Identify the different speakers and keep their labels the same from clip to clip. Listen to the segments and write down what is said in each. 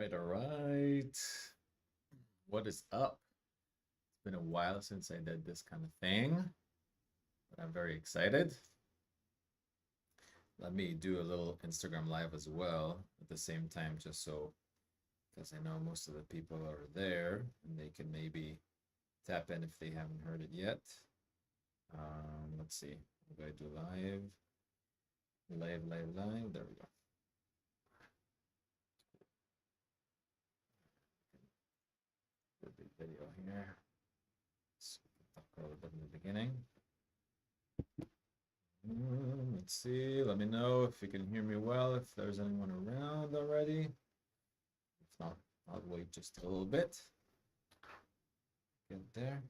Speaker 1: All right. What is up? It's been a while since I did this kind of thing, but I'm very excited. Let me do a little Instagram live as well at the same time, just so because I know most of the people are there and they can maybe tap in if they haven't heard it yet. Let's see. I'm going to do live. There we go. Put the video here. So talk a little bit in the beginning. Let's see. Let me know if you can hear me well, if there's anyone around already. If not, I'll wait just a little bit. Get there.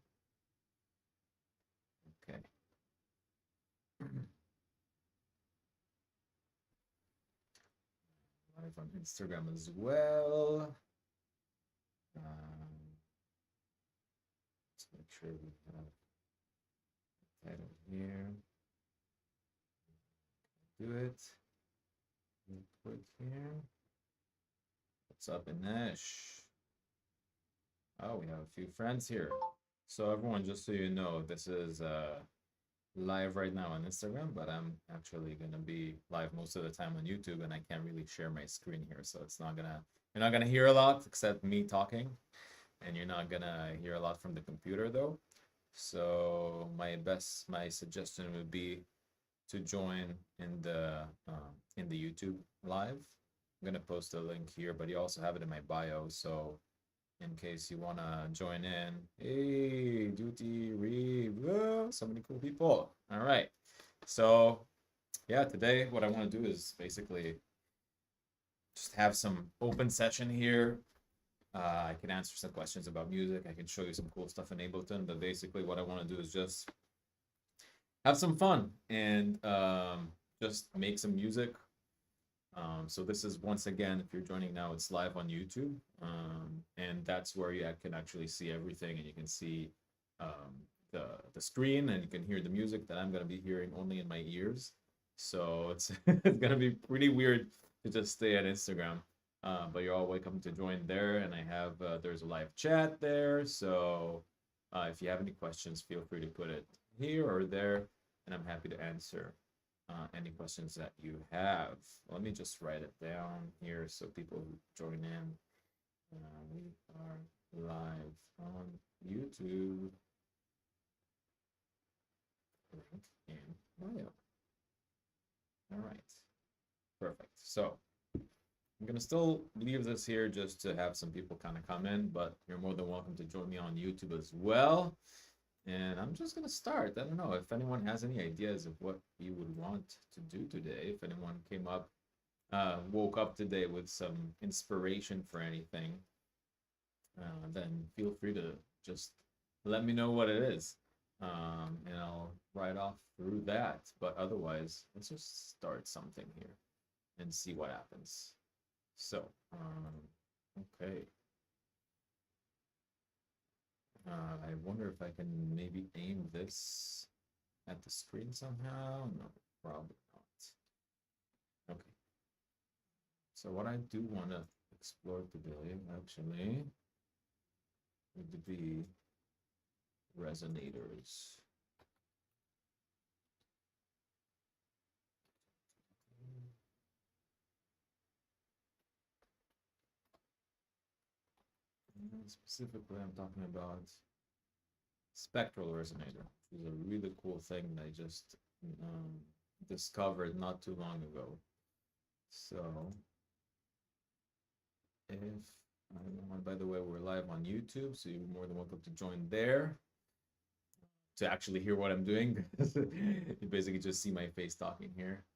Speaker 1: Okay. Live on Instagram as well. Let's make sure we have the title here. Do it real quick here. What's up, Inesh? Oh, we have a few friends here. So everyone, just so you know, this is live right now on Instagram, but I'm actually gonna be live most of the time on YouTube, and I can't really share my screen here, so you're not gonna hear a lot except me talking, and you're not gonna hear a lot from the computer though. So my suggestion would be to join in the YouTube live. I'm gonna post a link here, but you also have it in my bio, so in case you want to join in. Hey, Duty, Reeve, so many cool people. All right. So, yeah, today what I want to do is basically just have some open session here. I can answer some questions about music. I can show you some cool stuff in Ableton, but basically what I want to do is just have some fun and just make some music. So this is, once again, if you're joining now, it's live on YouTube, and that's where you can actually see everything, and you can see the screen, and you can hear the music that I'm gonna be hearing only in my ears. So it's it's gonna be pretty weird to just stay on Instagram, but you're all welcome to join there, and I have there's a live chat there. So if you have any questions, feel free to put it here or there, and I'm happy to answer any questions that you have. Let me just write it down here so people who join in. We are live on YouTube. Link in bio. All right, perfect. So I'm gonna still leave this here just to have some people kind of come in, but you're more than welcome to join me on YouTube as well. And I'm just gonna start. I don't know if anyone has any ideas of what you would want to do today. If anyone came up, woke up today with some inspiration for anything, then feel free to just let me know what it is, and I'll write off through that. But otherwise, let's just start something here and see what happens. So, okay. I wonder if I can maybe aim this at the screen somehow. No, probably not. Okay. So what I do want to explore today, actually, would be resonators. And specifically, I'm talking about spectral resonator, which is a really cool thing that I just discovered not too long ago. So, if by the way, we're live on YouTube, so you're more than welcome to join there to actually hear what I'm doing. You basically just see my face talking here.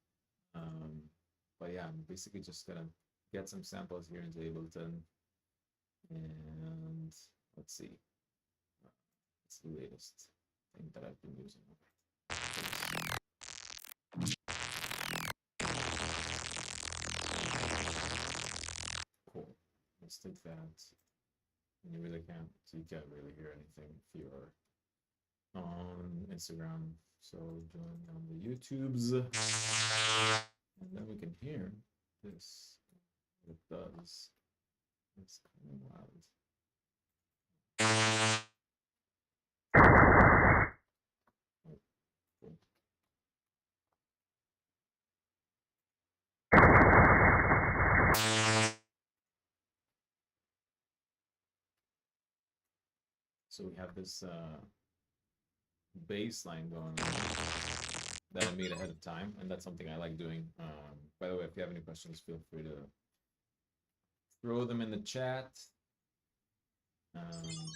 Speaker 1: But yeah, I'm basically just gonna get some samples here into Ableton, and let's see. It's the latest thing that I've been using. Cool. Let's take that. You really can't, so you can't really hear anything if you're on Instagram. So join on the YouTubes, and then we can hear this. It does. It's kind of loud. Oh, cool. So we have this bass line going on that I made ahead of time, and that's something I like doing. By the way, if you have any questions, feel free to throw them in the chat. Um,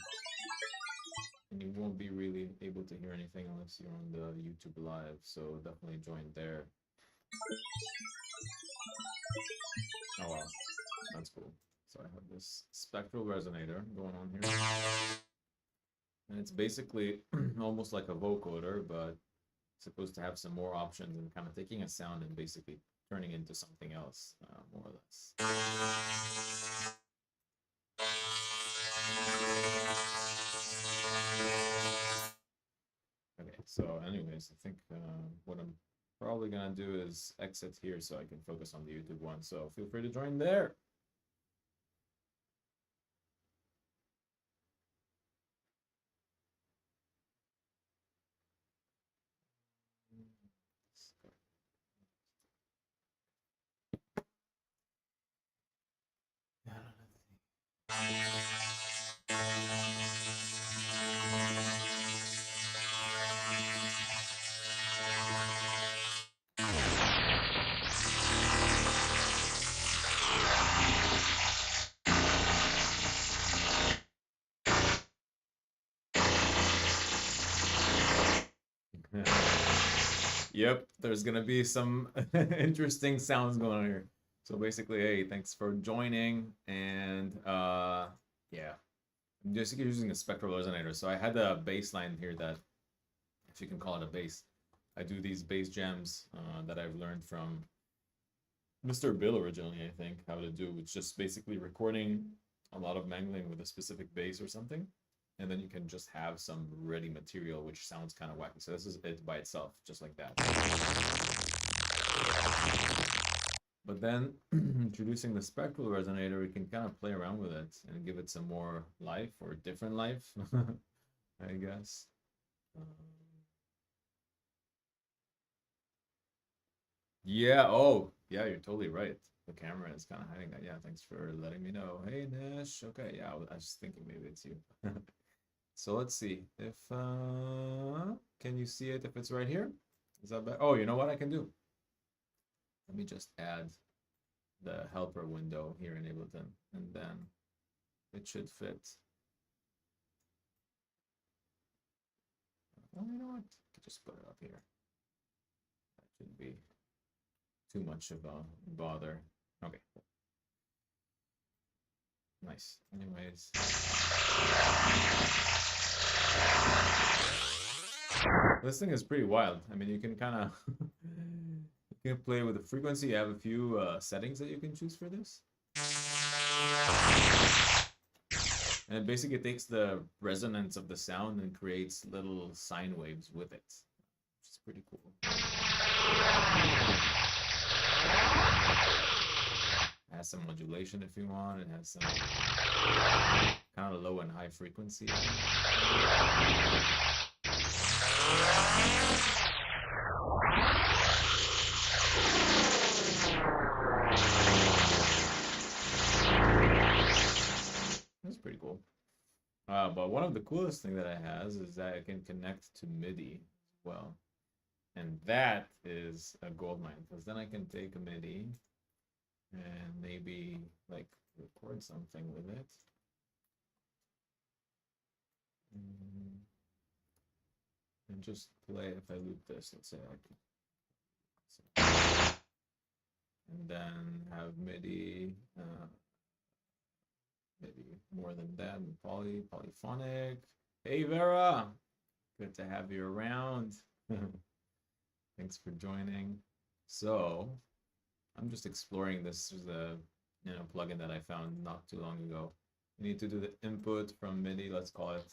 Speaker 1: and you won't be really able to hear anything unless you're on the YouTube live, so definitely join there. Oh wow, that's cool. So I have this spectral resonator going on here. And it's basically almost like a vocoder, but supposed to have some more options and kind of taking a sound and basically turning into something else, more or less. Okay, so anyways, I think what I'm probably gonna do is exit here so I can focus on the YouTube one. So feel free to join there. Yep, there's gonna be some interesting sounds going on here. So basically, hey, thanks for joining, and yeah, I'm just using a spectral resonator. So I had a bass line here that, if you can call it a bass, I do these bass jams that I've learned from Mr. Bill originally, I think, how to do. It's just basically recording a lot of mangling with a specific bass or something, and then you can just have some ready material which sounds kind of wacky. So this is it by itself, just like that. But then introducing the spectral resonator, we can kind of play around with it and give it some more life or different life, I guess. Yeah, oh, yeah, you're totally right. The camera is kind of hiding that. Yeah, thanks for letting me know. Hey, Nash. Okay, yeah, I was thinking maybe it's you. So let's see if can you see it if it's right here? Is that better? Oh, you know what I can do? Let me just add the helper window here in Ableton, and then it should fit. Oh, you know what? I could just put it up here. That shouldn't be too much of a bother. Okay. Nice. Anyways. This thing is pretty wild. I mean, you can kind of you can play with the frequency. You have a few settings that you can choose for this. And it basically takes the resonance of the sound and creates little sine waves with it, which is pretty cool. It has some modulation if you want. It has some kind of low and high frequency. That's pretty cool. But one of the coolest thing that it has is that it can connect to MIDI as well. And that is a gold mine, because then I can take a MIDI and maybe like record something with it. And just play if I loop this, let's say and then have MIDI, maybe more than that, polyphonic. Hey Vera, good to have you around. Thanks for joining. So I'm just exploring this. There's a plugin that I found not too long ago. You need to do the input from MIDI. Let's call it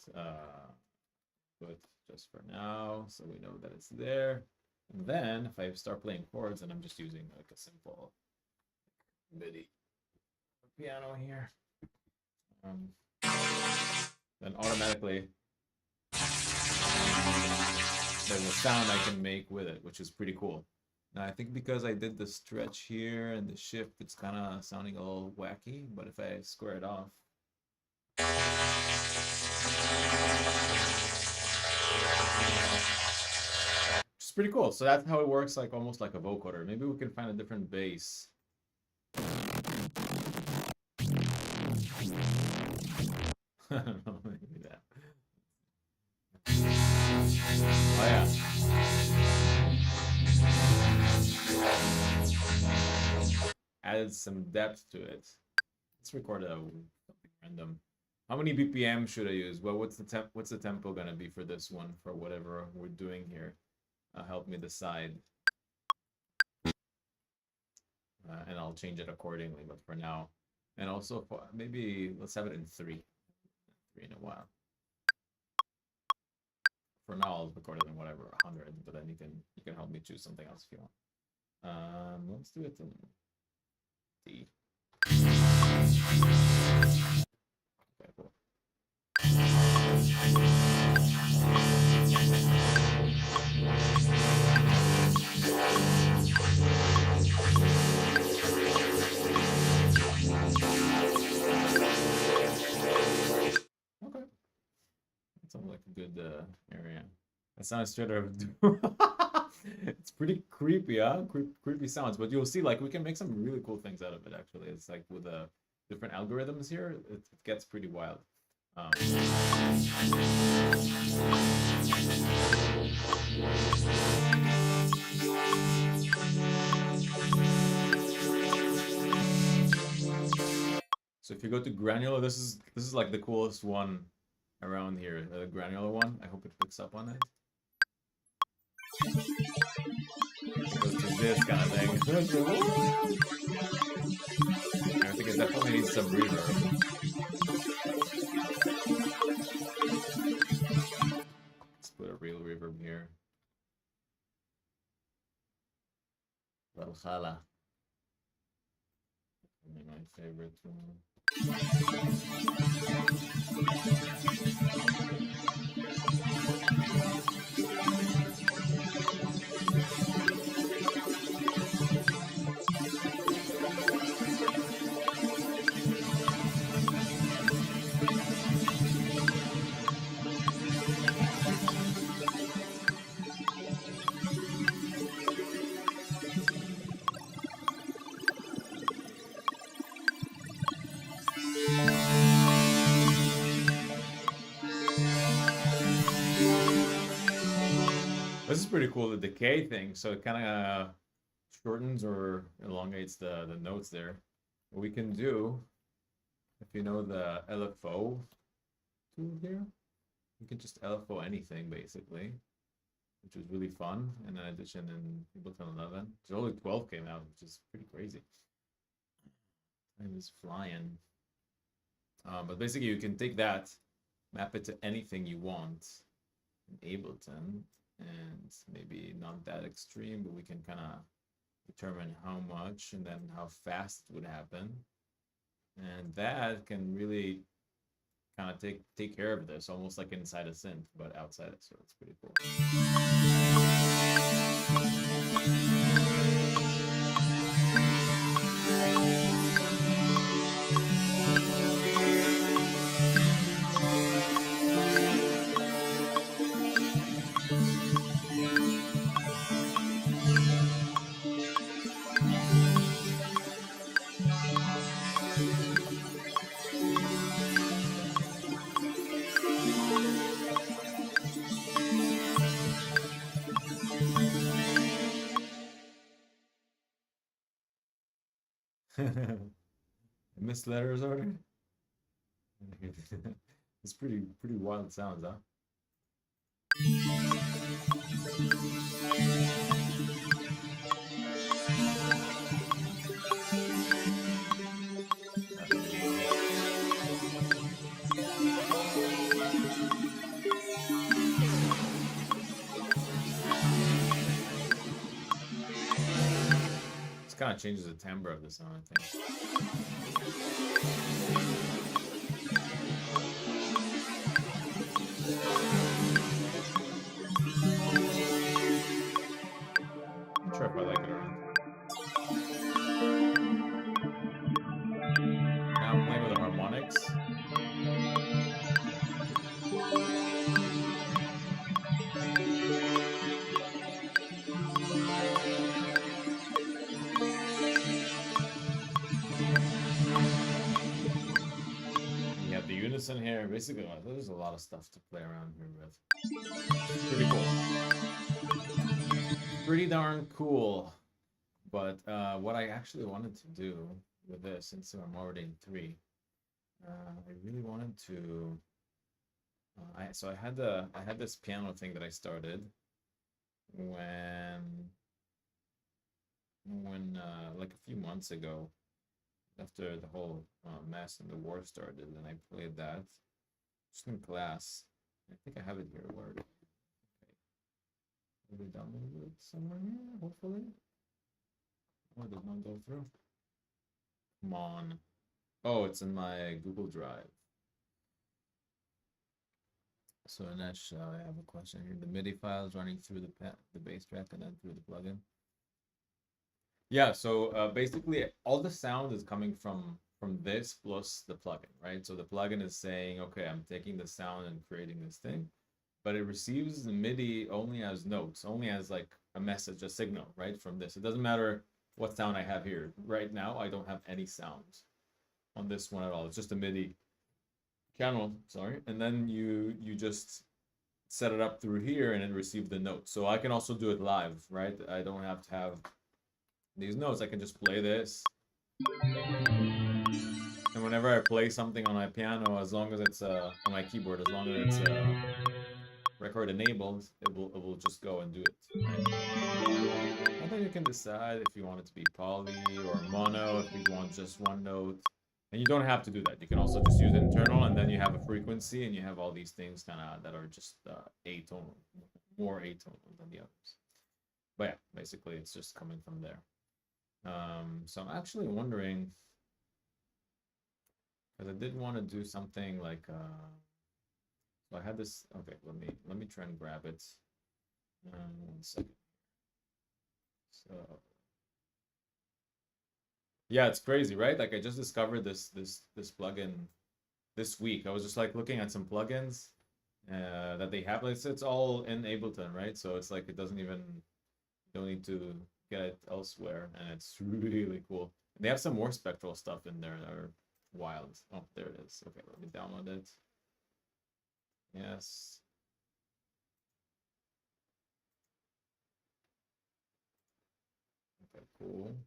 Speaker 1: input just for now, so we know that it's there. And then if I start playing chords, and I'm just using like a simple MIDI piano here. Um, then automatically there's a sound I can make with it, which is pretty cool. Now I think because I did the stretch here and the shift, it's kind of sounding a little wacky, but if I square it off, it's pretty cool. So that's how it works, like almost like a vocoder. Maybe we can find a different bass. I don't know, maybe that. Oh yeah. Added some depth to it. Let's record something random. How many BPM should I use? Well, what's the tempo gonna be for this one, for whatever we're doing here? Help me decide. And I'll change it accordingly, but for now. And also, maybe let's have it in 3. 3 in a while. For now, I'll record it in whatever, 100, but then you can help me choose something else if you want. Let's do it in D. Okay, cool. Okay. That sounds like a good area. That sounds straight out of It's pretty creepy, huh? Creepy sounds, but you'll see, like, we can make some really cool things out of it, actually. It's like with the different algorithms here, it gets pretty wild. So if you go to granular, this is like the coolest one around here, the granular one. I hope it picks up on it. It goes to this kind of thing. I think it definitely needs some reverb. Let's put a real reverb here. Valhalla. My favorite one. This is pretty cool, the decay thing. So it kind of shortens or elongates the notes there. What we can do, if you know the LFO tool here, you can just LFO anything basically, which is really fun. And in addition, in Ableton 11, so only 12 came out, which is pretty crazy. Time is flying. But basically, you can take that, map it to anything you want in Ableton, and maybe not that extreme, but we can kind of determine how much and then how fast it would happen. And that can really kind of take care of this, almost like inside a synth, but outside it, so it's pretty cool. Missed letters order. It's pretty wild sounds, huh? This kind of changes the timbre of the sound, I think. Not sure if I like it or not. Now I'm playing with the harmonics. And you have the unison here. Basically, there's a lot of stuff to play around here with. Pretty cool. Pretty darn cool. But what I actually wanted to do with this, since I'm already in 3, I really wanted to. So I had this piano thing that I started when like a few months ago, after the whole mess and the war started, and I played that just in class. I think I have it here. Where? Okay. Maybe download it somewhere here, hopefully. Oh, it did not go through. Come on. Oh, it's in my Google Drive. So Anesh, I have a question here. The MIDI files running through the bass track and then through the plugin. Yeah, so basically all the sound is coming from this plus the plugin, right? So the plugin is saying, okay, I'm taking the sound and creating this thing, but it receives the MIDI only as notes, only as like a message, a signal, right? From this. It doesn't matter what sound I have here. Right now, I don't have any sounds on this one at all. It's just a MIDI channel, sorry. And then you just set it up through here and it receives the notes. So I can also do it live, right? I don't have to have these notes. I can just play this. And whenever I play something on my piano, as long as it's on my keyboard, as long as it's record enabled, it will just go and do it, right? And then you can decide if you want it to be poly or mono, if you want just one note. And you don't have to do that. You can also just use internal, and then you have a frequency, and you have all these things kind of that are just atonal, more atonal than the others. But yeah, basically it's just coming from there. So I'm actually wondering, because I did want to do something like so I had this. Okay, let me try and grab it. 1 second. So yeah, it's crazy, right? Like I just discovered this plugin this week. I was just like looking at some plugins that they have. It's all in Ableton, right? So it's like it doesn't even, you don't need to get it elsewhere, and it's really cool. They have some more spectral stuff in there that are wild. Oh, there it is. Okay, let me download it. Yes. Okay, cool.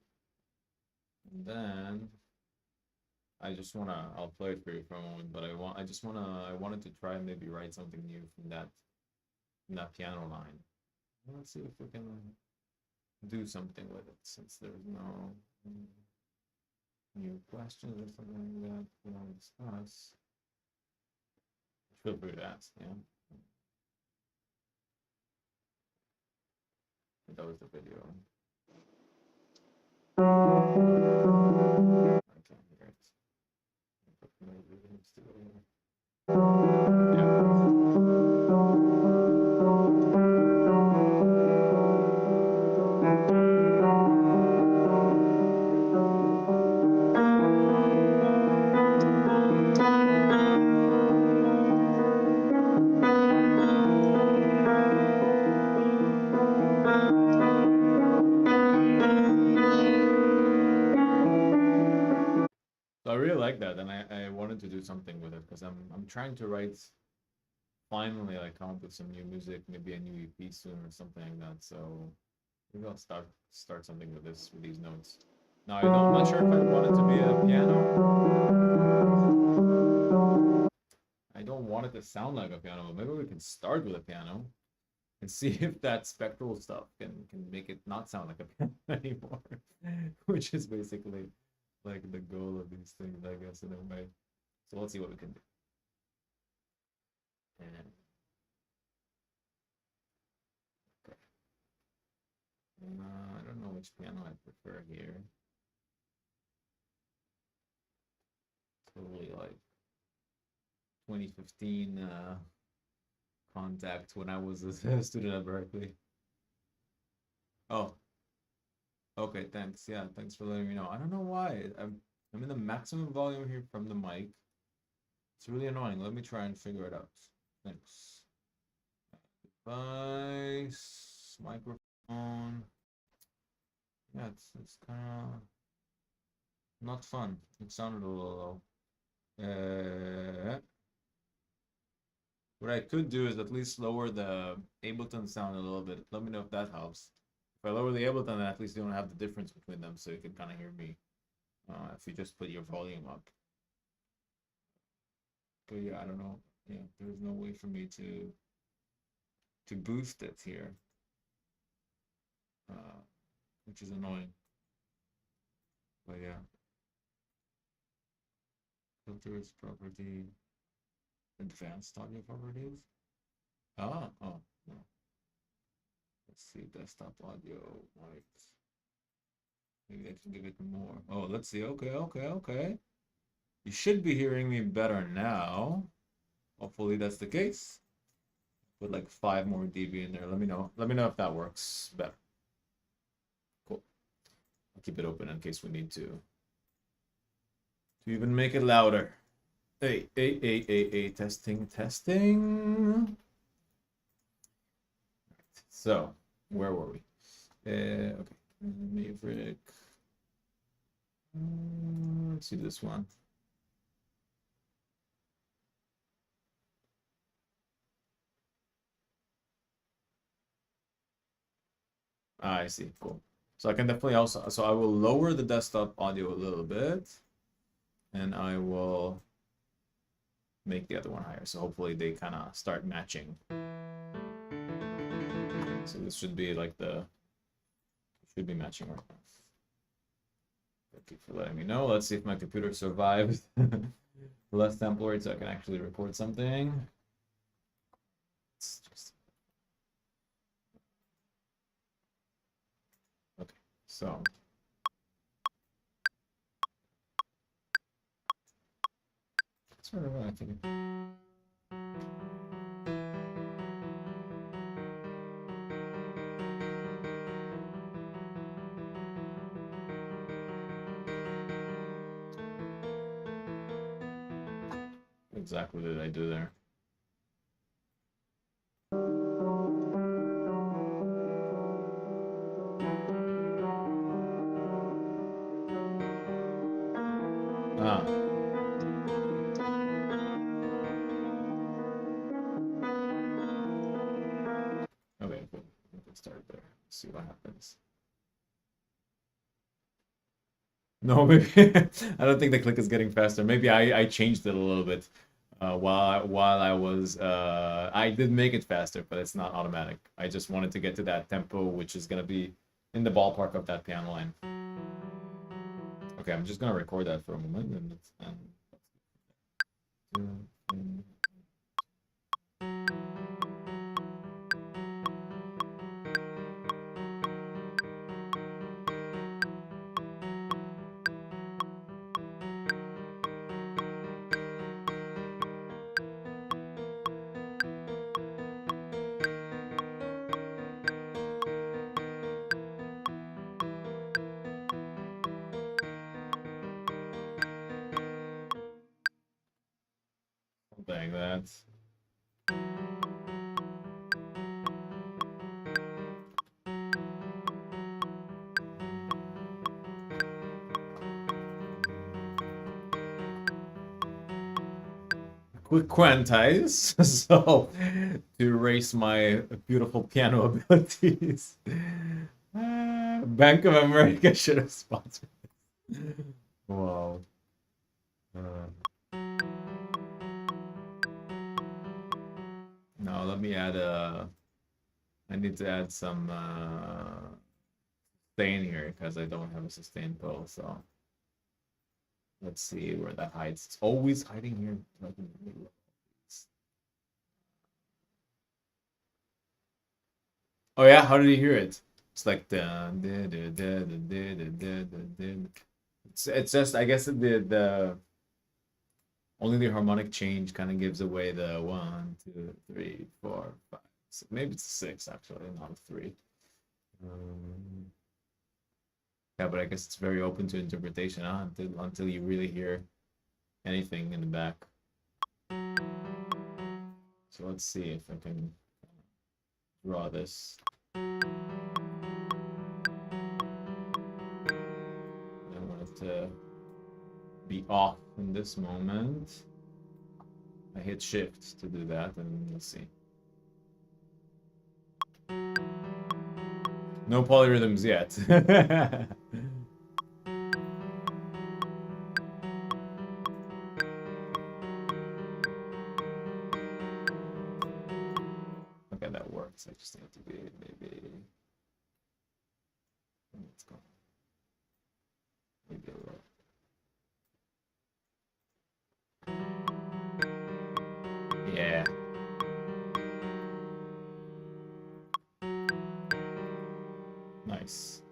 Speaker 1: And then I'll play it for you for a moment, but I wanted to try and maybe write something new from that piano line. Let's see if we can do something with it, since there's no new questions or something like that we want to discuss. Feel free to ask, yeah. That was the video. I can't hear it. So I really like that, and I wanted to do something with it because I'm trying to write, finally, like come up with some new music, maybe a new EP soon or something like that. So maybe I'll start something with these notes. Now I'm not sure if I want it to be a piano. I don't want it to sound like a piano, but maybe we can start with a piano and see if that spectral stuff can make it not sound like a piano anymore, which is basically like the goal of these things, I guess, in a way. So let's see what we can do. And okay. I don't know which piano I prefer here. Totally like 2015 contact when I was a student at Berkeley. Oh, okay, thanks. Yeah, thanks for letting me know. I don't know why. I'm in the maximum volume here from the mic. It's really annoying. Let me try and figure it out. Thanks. Device, microphone. Yeah, it's kind of not fun. It sounded a little low. What I could do is at least lower the Ableton sound a little bit. Let me know if that helps. If I lower the Ableton, then at least you don't have the difference between them, so you can kind of hear me. If you just put your volume up. But yeah, I don't know. Yeah, there's no way for me to boost it here, which is annoying. But yeah, filters, property, advanced audio properties. Oh, no. Let's see, desktop audio, right? Maybe I can give it more. Oh, let's see. Okay. You should be hearing me better now. Hopefully that's the case. Put like 5 more dB in there. Let me know. Let me know if that works better. Cool. I'll keep it open in case we need to even make it louder. Hey, testing. So, where were we? Okay, Maverick. Let's see this one. I see, cool. So I can definitely also, so I will lower the desktop audio a little bit, and I will make the other one higher. So hopefully they kind of start matching. So this should be like should be matching right now. Thank you for letting me know. Let's see if my computer survives less sample rate so I can actually record something. Okay, so sort of I think. Exactly what did I do there? Ah. Okay, good. We can start there. See what happens. No, maybe I don't think the click is getting faster. Maybe I changed it a little bit while I was I did make it faster, but it's not automatic. I just wanted to get to that tempo, which is gonna be in the ballpark of that piano line. Okay, I'm just gonna record that for a moment and something like that. Quick quantize, so to erase my beautiful piano abilities. Bank of America should have sponsored. Wow. No, let me add I need to add some sustain here because I don't have a sustain pill, so let's see where that hides. It's always hiding here. Oh yeah, how did you hear it? It's like it's just I guess the Only the harmonic change kind of gives away the 1, 2, 3, 4, 5, 6. Maybe it's 6 actually, not a 3. Yeah, but I guess it's very open to interpretation, huh? Until you really hear anything in the back. So let's see if I can draw this. I want it to be off in this moment. I hit shift to do that, and let's see. No polyrhythms yet. Okay, that works. I just need to be maybe. Let's go. Maybe a little. Yeah. Nice.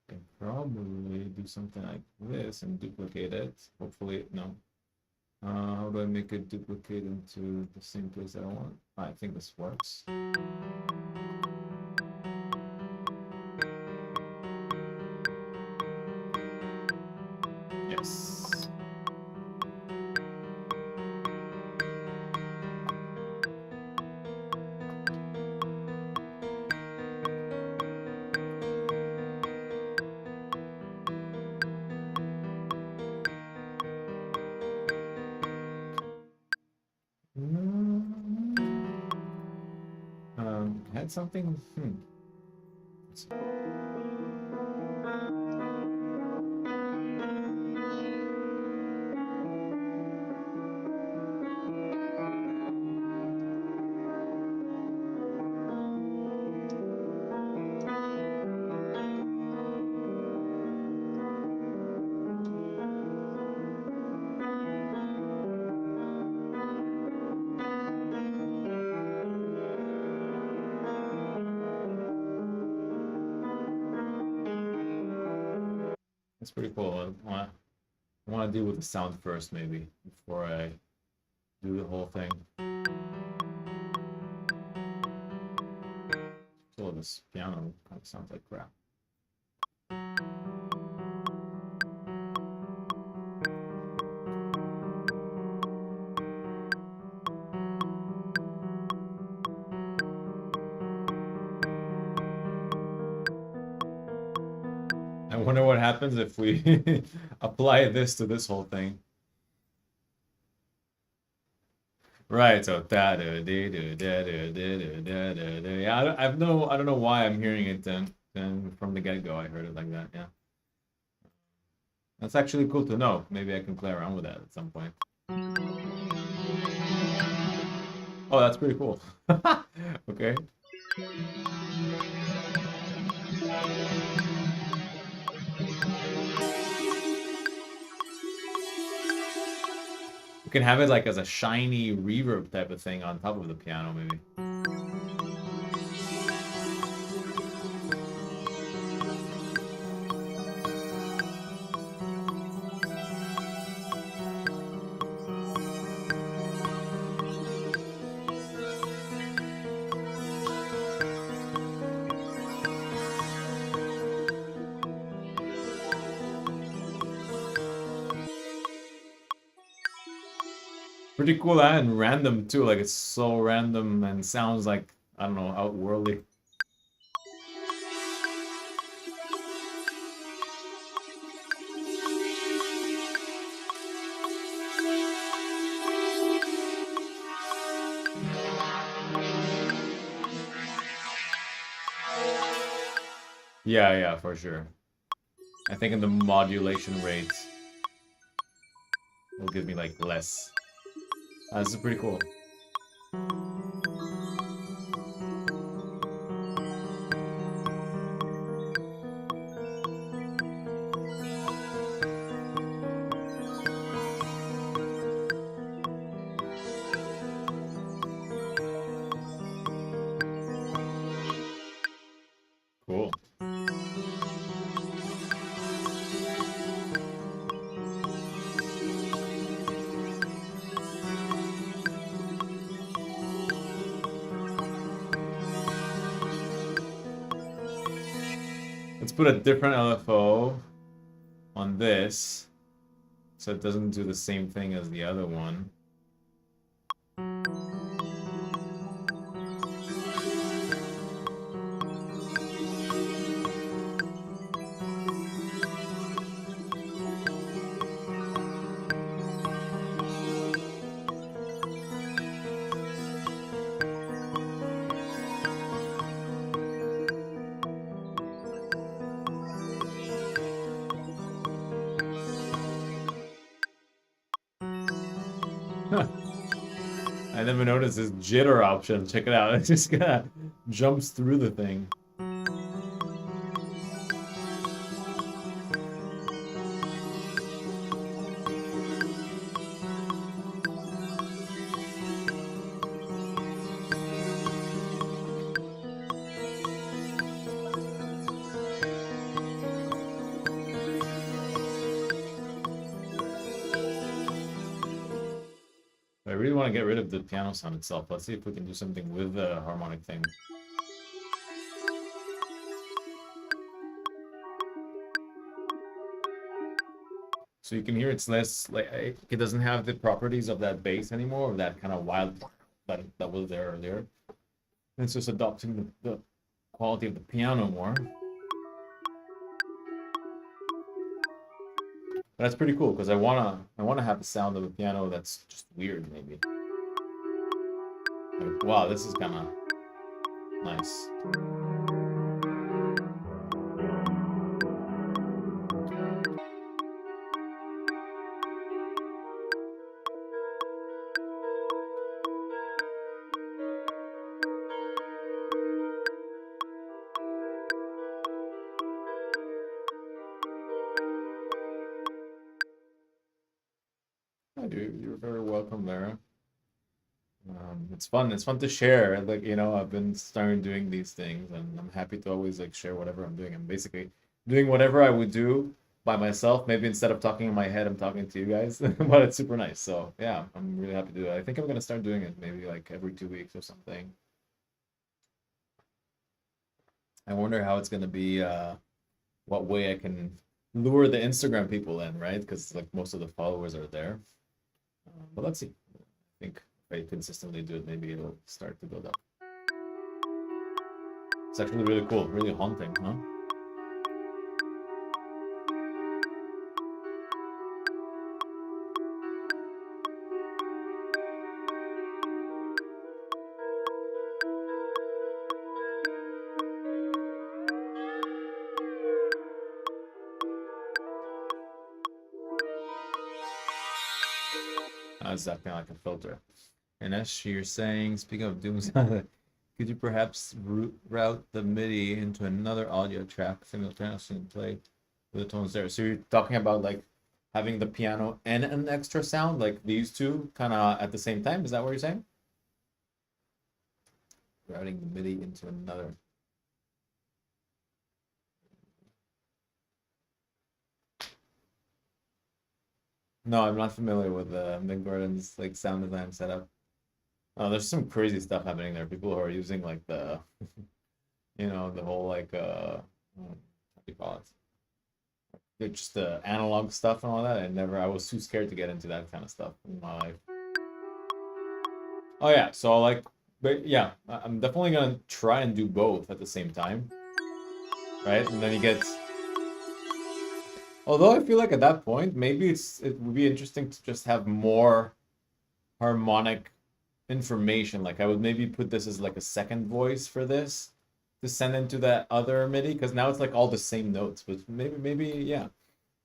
Speaker 1: Can probably do something like this and duplicate it. Hopefully, no. How do I make it duplicate into the same place that I want? I think this works. Yes. Had something. That's pretty cool. I want to deal with the sound first, maybe, before I do the whole thing. So this piano kind of sounds like crap. I wonder what happens if we apply this to this whole thing. Right, so da da da da da da da da da da. Yeah, I don't know why I'm hearing it then from the get-go I heard it like that. Yeah, that's actually cool to know. Maybe I can play around with that at some point. Oh, that's pretty cool. Okay. You can have it like as a shiny reverb type of thing on top of the piano, maybe. Pretty cool and random too. Like it's so random and sounds like, I don't know, outworldly. Yeah, yeah, for sure. I think in the modulation rate will give me like less. This is pretty cool. put a different LFO on this so it doesn't do the same thing as the other one. I never noticed this jitter option. Check it out. It just kind of jumps through the thing. I really want to get rid of the piano sound itself. Let's see if we can do something with the harmonic thing. So you can hear it's less like it doesn't have the properties of that bass anymore, or that kind of wild that was there earlier. It's just adopting the quality of the piano more. But that's pretty cool because I wanna have the sound of a piano that's just weird maybe. Like, wow, this is kind of nice. Yeah, you're very welcome, Lara. It's fun. It's fun to share. Like, I've been starting doing these things, and I'm happy to always like share whatever I'm doing. I'm basically doing whatever I would do by myself. Maybe instead of talking in my head, I'm talking to you guys. But it's super nice. So yeah, I'm really happy to do it. I think I'm gonna start doing it maybe like every 2 weeks or something. I wonder how it's gonna be. What way I can lure the Instagram people in, right? Because like most of the followers are there. But let's see. I think if I consistently do it, maybe it'll start to build up. It's actually really cool, really haunting, huh? It's acting like a filter. And as you're saying, speaking of doom sound, could you perhaps route the MIDI into another audio track simultaneously and play with the tones there? So you're talking about like having the piano and an extra sound, like these two kind of at the same time? Is that what you're saying? Routing the MIDI into another. No, I'm not familiar with Mick Gordon's like sound design setup. Oh, there's some crazy stuff happening there. People who are using like the whole like what do you call it? Just the analog stuff and all that. I was too scared to get into that kind of stuff in my life. Oh yeah, so like, but yeah, I'm definitely gonna try and do both at the same time, right? And then you get. Although I feel like at that point, maybe it would be interesting to just have more harmonic information. Like I would maybe put this as like a second voice for this to send into that other MIDI because now it's like all the same notes, but maybe yeah.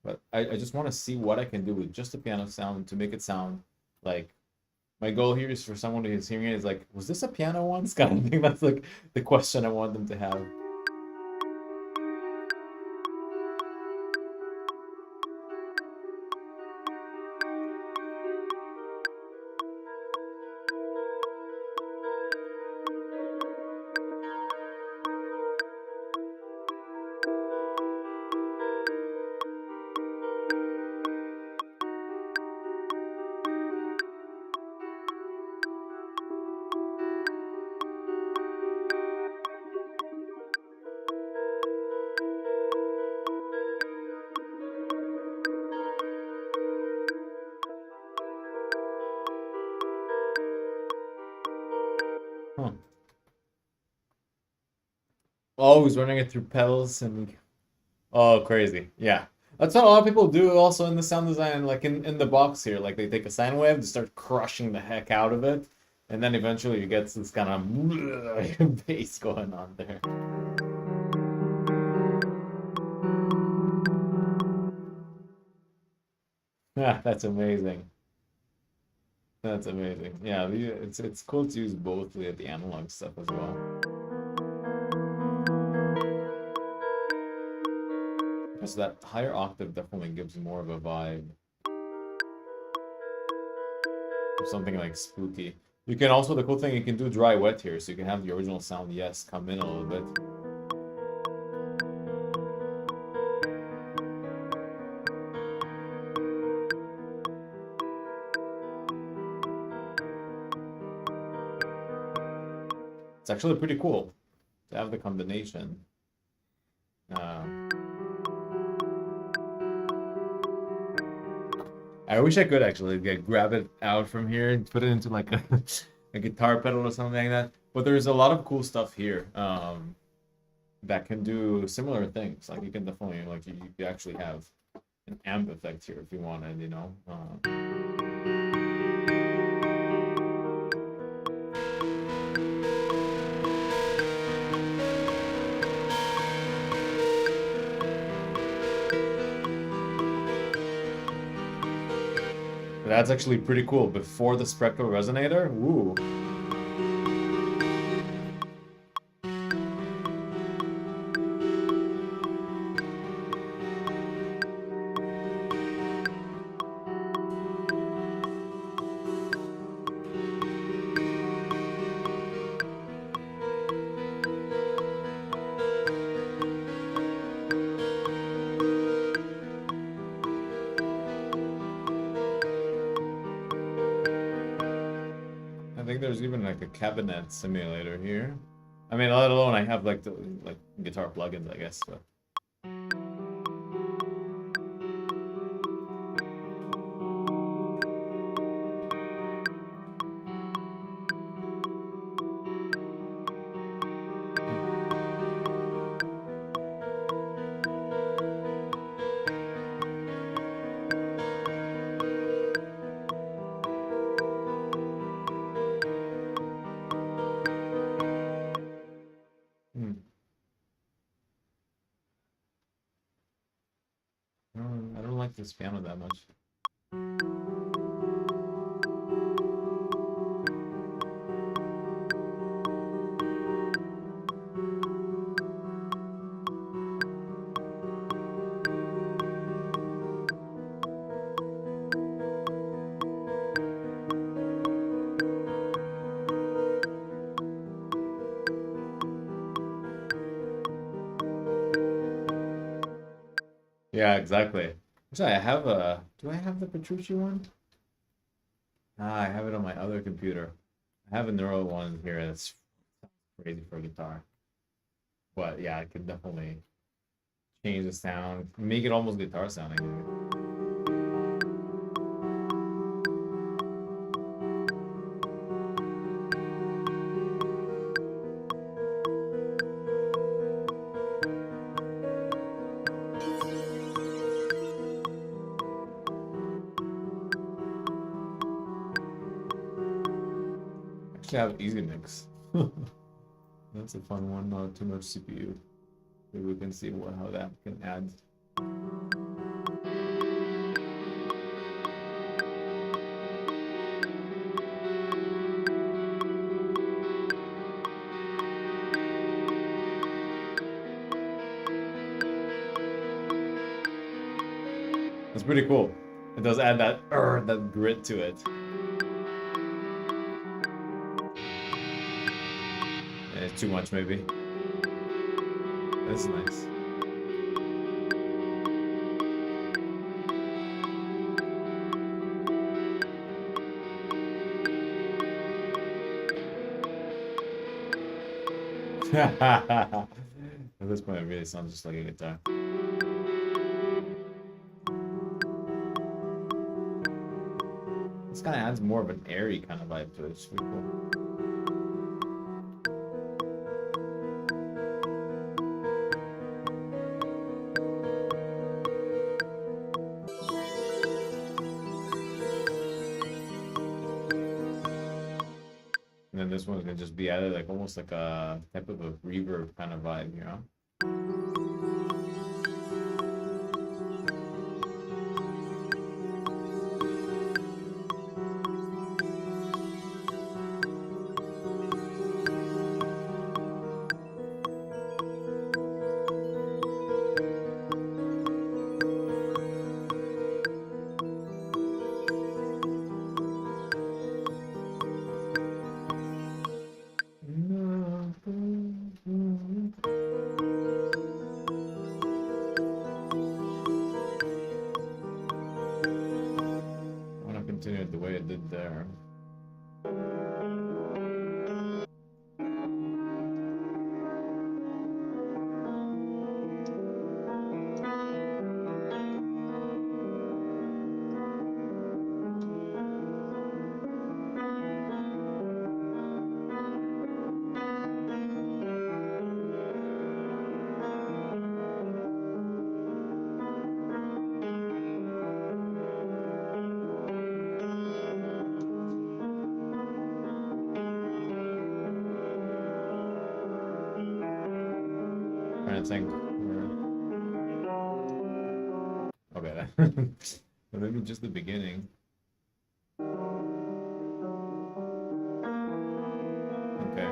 Speaker 1: But I just want to see what I can do with just the piano sound to make it sound like my goal here is for someone who's hearing it is like, was this a piano once kind of thing? That's like the question I want them to have. Huh. Oh, he's running it through pedals and oh, crazy. Yeah. That's what a lot of people do also in the sound design, like in the box here. Like they take a sine wave, they start crushing the heck out of it, and then eventually you get this kind of bass going on there. Yeah, that's amazing. That's amazing. Yeah, it's cool to use both the analog stuff as well. So that higher octave definitely gives more of a vibe of something like spooky. You can also, the cool thing, you can do dry wet here, so you can have the original sound, yes, come in a little bit. It's actually pretty cool to have the combination. Uh, I wish I could actually grab it out from here and put it into like a guitar pedal or something like that. But there's a lot of cool stuff here that can do similar things. Like you can definitely like you actually have an amp effect here if you wanted, you know. That's actually pretty cool. Before the spectral resonator, woo. I think there's even like a cabinet simulator here. I mean, let alone I have like the like guitar plugins, I guess. But hmm. I don't like this piano that much. Yeah, exactly. Actually, I have a. Do I have the Petrucci one? Ah, I have it on my other computer. I have a neural one here that's crazy for guitar. But yeah, I could definitely change the sound, make it almost guitar sounding. Actually, I have Easy Mix. That's a fun one. Not too much CPU. Maybe we can see how that can add. That's pretty cool. It does add that grit to it. It's too much, maybe. That's nice. At this point, it really sounds just like a guitar. This kind of adds more of an airy kind of vibe to it. It's pretty cool. this one's gonna just be added like almost like a type of a reverb kind of vibe, you know? I want to continue it the way it did there. Trying to think. Okay, maybe just the beginning. Okay.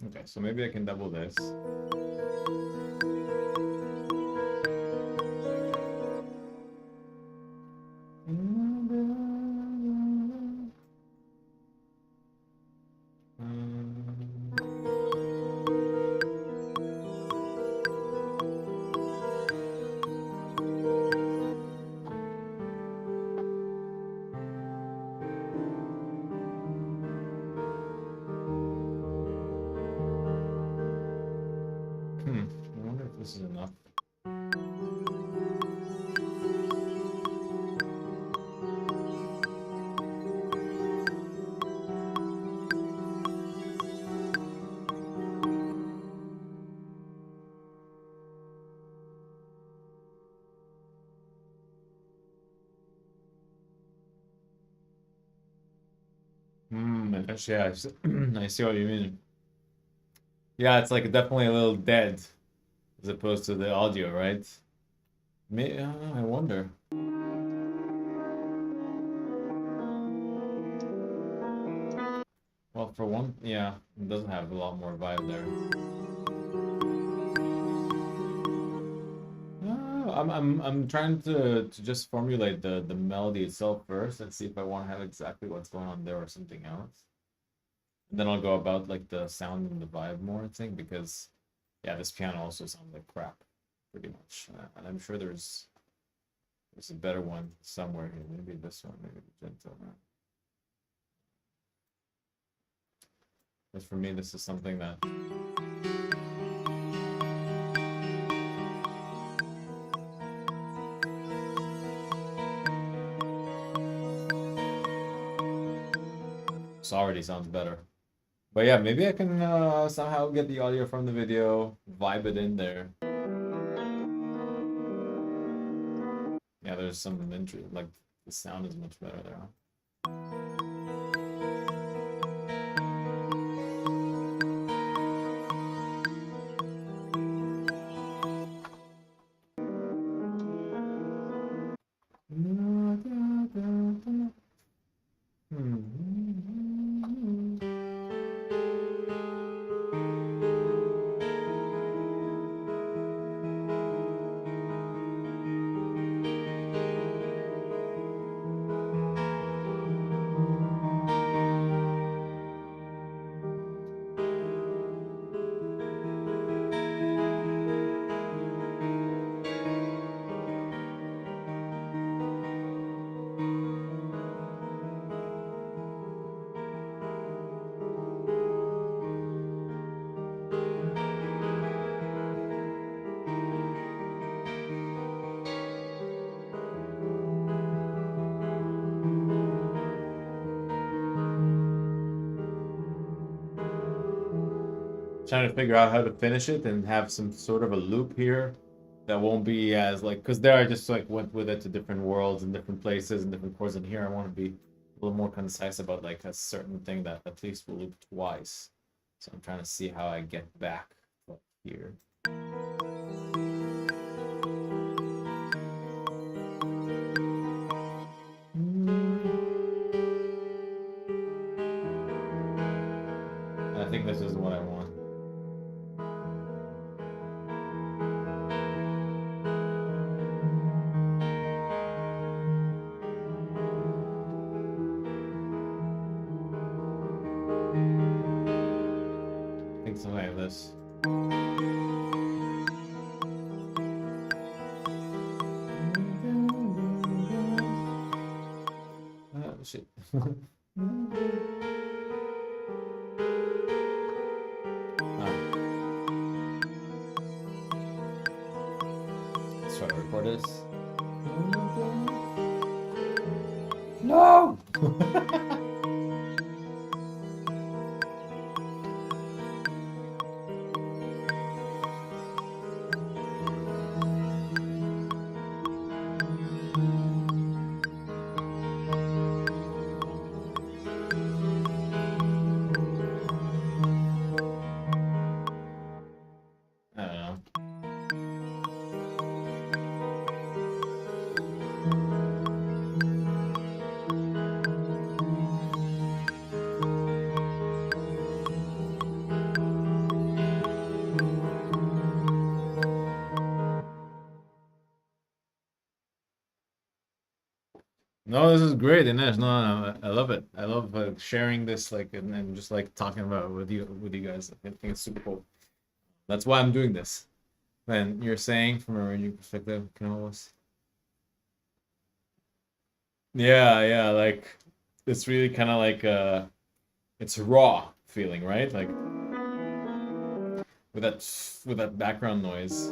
Speaker 1: Okay, so maybe I can double this. I wonder if this is enough. Actually, yeah, I see what you mean. Yeah, it's like definitely a little dead as opposed to the audio, right? I wonder. Well, for one, yeah, it doesn't have a lot more vibe there. I'm trying to just formulate the melody itself first and see if I want to have exactly what's going on there or something else. And then I'll go about like the sound and the vibe more, I think, because yeah, this piano also sounds like crap, pretty much. And I'm sure there's a better one somewhere here. Maybe this one, maybe the gentle. But for me, this is something that this already sounds better. But yeah, maybe I can somehow get the audio from the video, vibe it in there. Yeah, there's some interest, like the sound is much better there. trying to figure out how to finish it and have some sort of a loop here that won't be as like, because there I just like went with it to different worlds and different places and different cores, and here I want to be a little more concise about like a certain thing that at least will loop twice. So I'm trying to see how I get back up here. I think this is what I want. I think something like this. Oh, shit. Let's try to record this. No! I don't know. No, this is great, Dinesh. No, no, I love it. I love sharing this, like, and just like talking about it with you guys. I think it's super cool. That's why I'm doing this. And you're saying from a ranging perspective, can almost, yeah, yeah, like it's really kind of like it's raw feeling, right? Like with that background noise.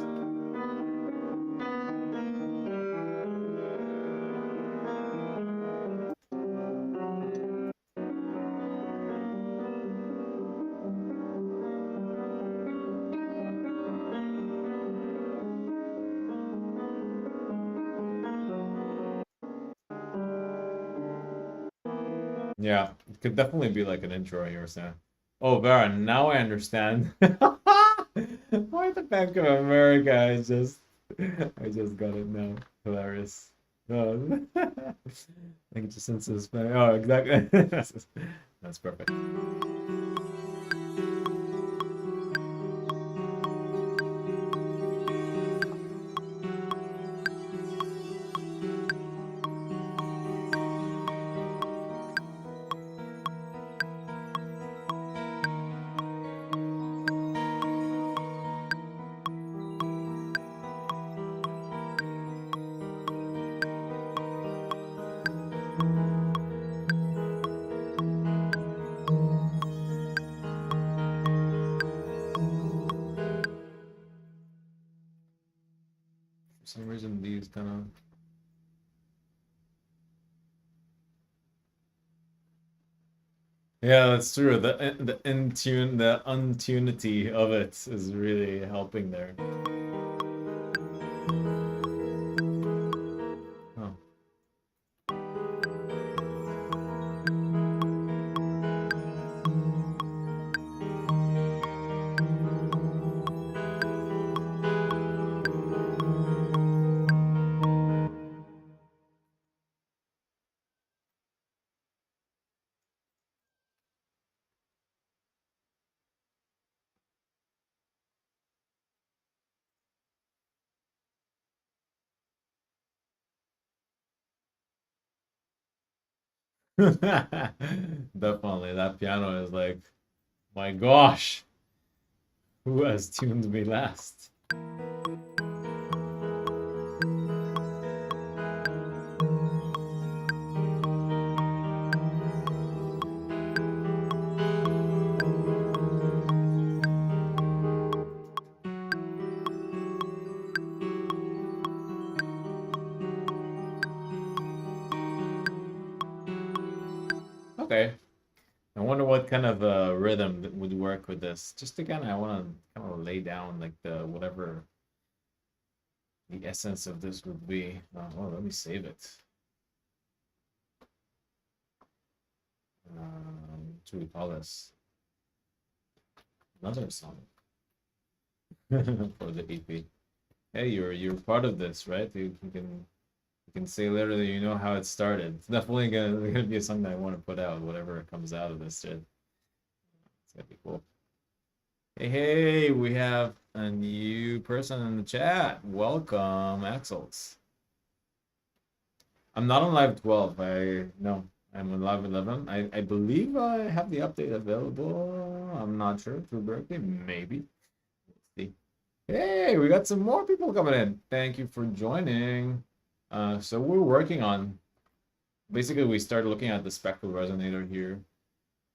Speaker 1: Yeah, it could definitely be like an intro you were saying. Oh, Vera, now I understand why the Bank of America I just got it now. Hilarious. Oh, like just since it's oh exactly. That's perfect. For some reason these kind of yeah, that's true. The in tune, the untunity of it is really helping there. Oh. Definitely, that piano is like, my gosh, who has tuned me last? Okay, I wonder what kind of rhythm that would work with this. Just again, I want to kind of lay down like the whatever the essence of this would be. Oh, let me save it. What do we call this? Another song for the EP. Hey, you're part of this, right? You can say literally you know how it started. It's definitely gonna be a song that I want to put out, whatever comes out of this shit. It's gonna be cool. Hey, hey, we have a new person in the chat. Welcome, Axels. I'm not on live 12. I'm on live 11. I believe I have the update available. I'm not sure through Berkeley, maybe. Let's see. Hey, we got some more people coming in. Thank you for joining. So we're working on, basically we started looking at the spectral resonator here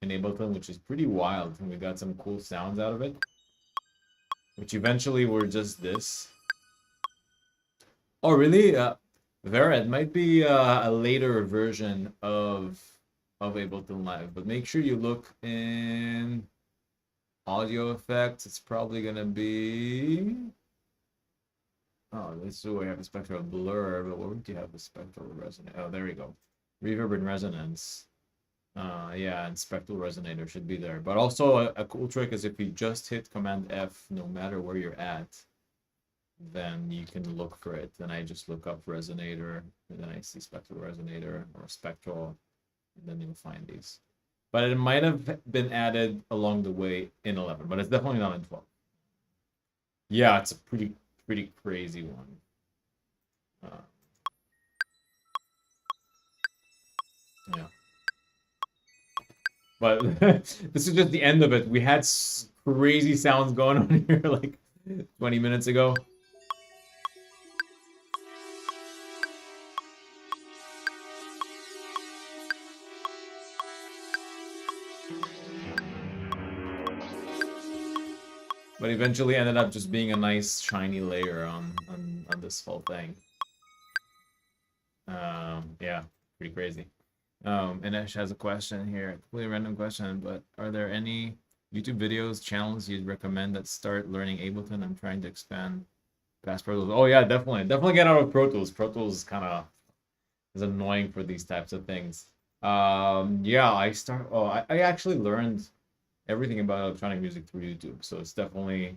Speaker 1: in Ableton, which is pretty wild, and we got some cool sounds out of it, which eventually were just this. Oh, really? Vera, it might be a later version of Ableton Live, but make sure you look in audio effects. It's probably gonna be. Oh, this is where we have the spectral blur, but where would you have the spectral resonance? Oh, there we go. Reverb and resonance. Yeah, and spectral resonator should be there. But also a cool trick is if you just hit Command F, no matter where you're at, then you can look for it. Then I just look up resonator, and then I see spectral resonator or spectral, and then you'll find these. But it might have been added along the way in 11, but it's definitely not in 12. Yeah, it's a pretty crazy one. Yeah. But this is just the end of it. We had crazy sounds going on here like 20 minutes ago. But eventually ended up just being a nice shiny layer on this whole thing. Yeah, pretty crazy. Inesh has a question here, completely random question, but are there any YouTube videos, channels you'd recommend that start learning Ableton? I'm trying to expand past Pro Tools. Oh yeah, definitely get out of Pro Tools. Pro Tools kind of is annoying for these types of things. Yeah, I actually learned everything about electronic music through YouTube, so it's definitely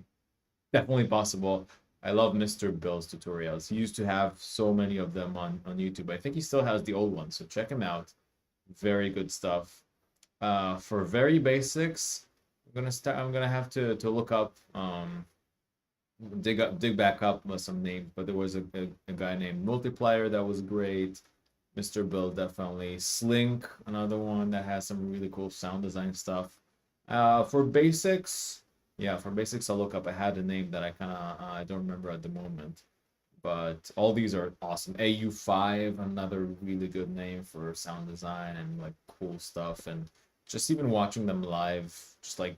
Speaker 1: possible. I love Mr. Bill's tutorials. He used to have so many of them on YouTube. I think he still has the old ones, so check him out. Very good stuff. For very basics, I'm gonna have to look up dig back up with some names, but there was a guy named Multiplier that was great. Mr. Bill definitely. Slink, another one that has some really cool sound design stuff. For basics, yeah, for basics I'll look up. I had a name that I don't remember at the moment. But all these are awesome. AU5, another really good name for sound design and like cool stuff. And just even watching them live, just like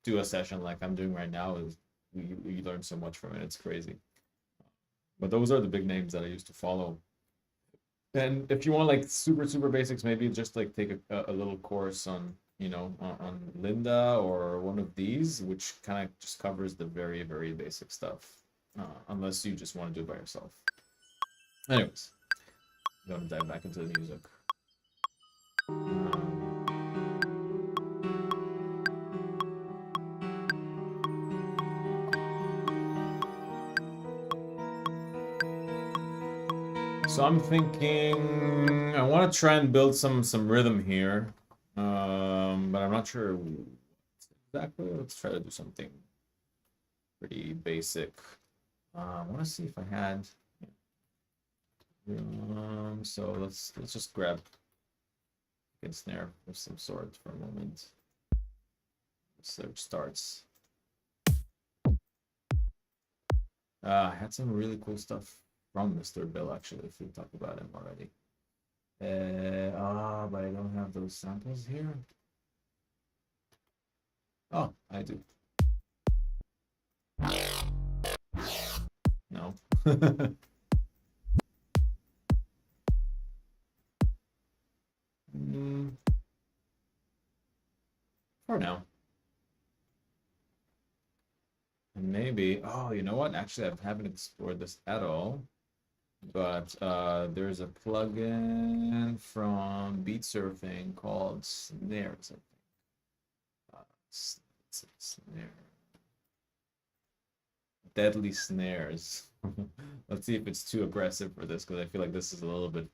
Speaker 1: do a session like I'm doing right now, is we learn so much from it. It's crazy. But those are the big names that I used to follow. And if you want like super basics, maybe just like take a little course on on Linda or one of these, which kind of just covers the very basic stuff. Unless you just want to do it by yourself. Anyways, I'm gonna dive back into the music. So I'm thinking I want to try and build some rhythm here, but I'm not sure exactly. Let's try to do something pretty basic. I want to see if I had. So let's just grab a snare of some sort for a moment. Search starts. I had some really cool stuff from Mr. Bill actually, if we talk about him already. But I don't have those samples here. Oh, I do. No. for now. And maybe, oh, you know what? Actually, I haven't explored this at all. But there's a plugin from Beat Surfing called Snares, I think. Snare. Deadly Snares. Let's see if it's too aggressive for this, because I feel like this is a little bit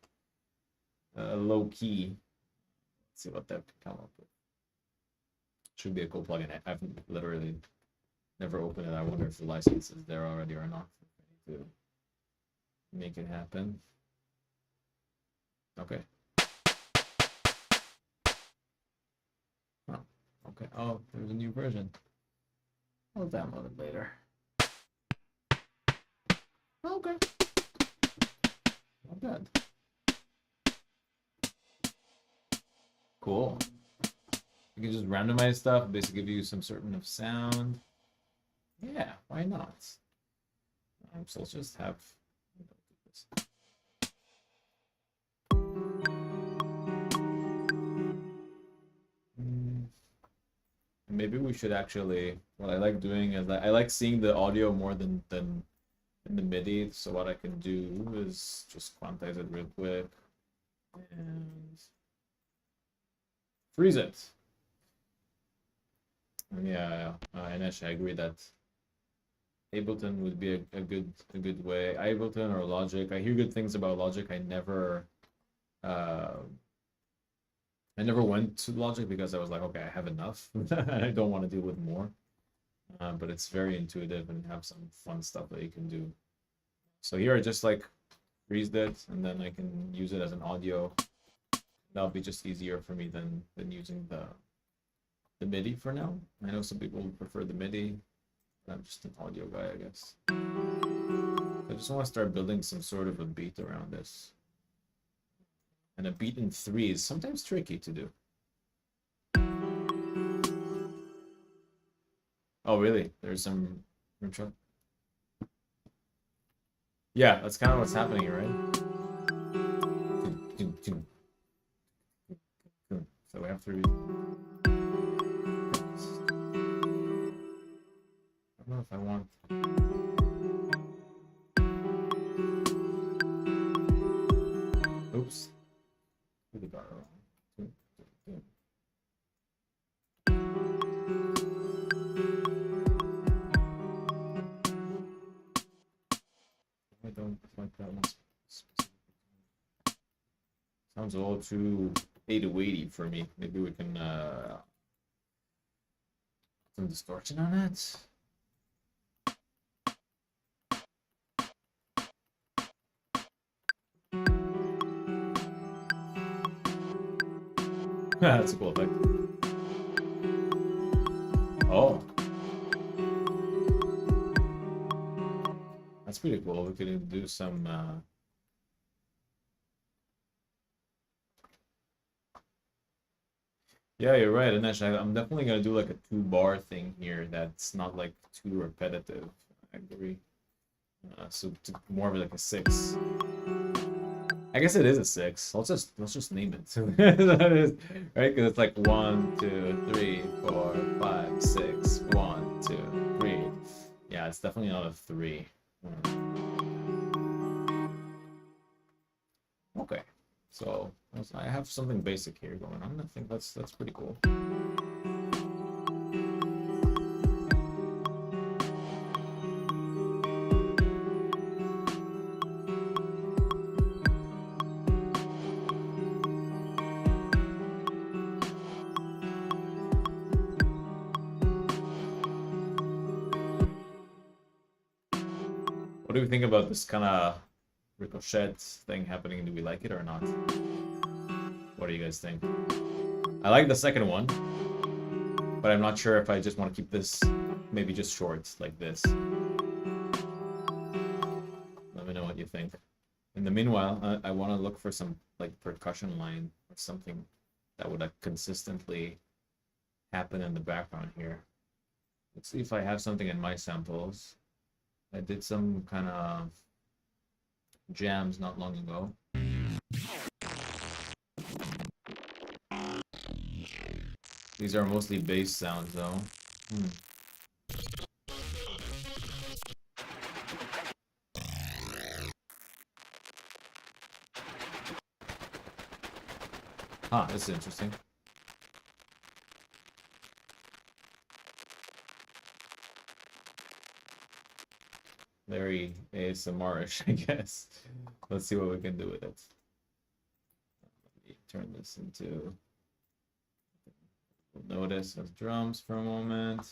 Speaker 1: low key. Let's see what that can come up with. Should be a cool plugin. I've literally never opened it. I wonder if the license is there already or not. To make it happen. Okay. Oh, okay. Oh, there's a new version. I'll download it later. Okay. Not bad. Cool. You can just randomize stuff, basically give you some certain of sound. Yeah, why not? So let's just have. Maybe we should actually. What I like doing is I like seeing the audio more than in the MIDI. So what I can do is just quantize it real quick and freeze it. And yeah, and actually I agree that Ableton would be a good way. Ableton or Logic. I hear good things about Logic. I never went to Logic because I was like, okay, I have enough. I don't want to deal with more. But it's very intuitive and have some fun stuff that you can do. So here I just like freeze it, and then I can use it as an audio. That'll be just easier for me than using the MIDI for now. I know some people prefer the MIDI. I'm just an audio guy, I guess. I just want to start building some sort of a beat around this. And a beat in 3 is sometimes tricky to do. Oh, really? There's some intro? Yeah, that's kind of what's happening, right? So we have to. I don't know if I want. Oops. Really got it wrong. I don't like that one. Sounds a little too 808y for me. Maybe we can some distortion on it. That's a cool effect. Oh. That's pretty cool. We could do some yeah, you're right. And actually, I'm definitely gonna do like a 2-bar thing here that's not like too repetitive. I agree. So more of like a 6. I guess it is a 6. Let's just name it. That is, right? Because it's like 1, 2, 3, 4, 5, 6. 1, 2, 3. Yeah, it's definitely not a 3. Okay, so I have something basic here going on. I think that's pretty cool. What do we think about this kind of ricochet thing happening? Do we like it or not? What do you guys think? I like the second one, but I'm not sure if I just want to keep this maybe just short like this. Let me know what you think. In the meanwhile, I want to look for some like percussion line or something that would consistently happen in the background here. Let's see if I have something in my samples. I did some kind of jams not long ago. These are mostly bass sounds, though. Huh, this is interesting. Very ASMR-ish, I guess. Let's see what we can do with it. Let me turn this into... We'll notice those drums for a moment.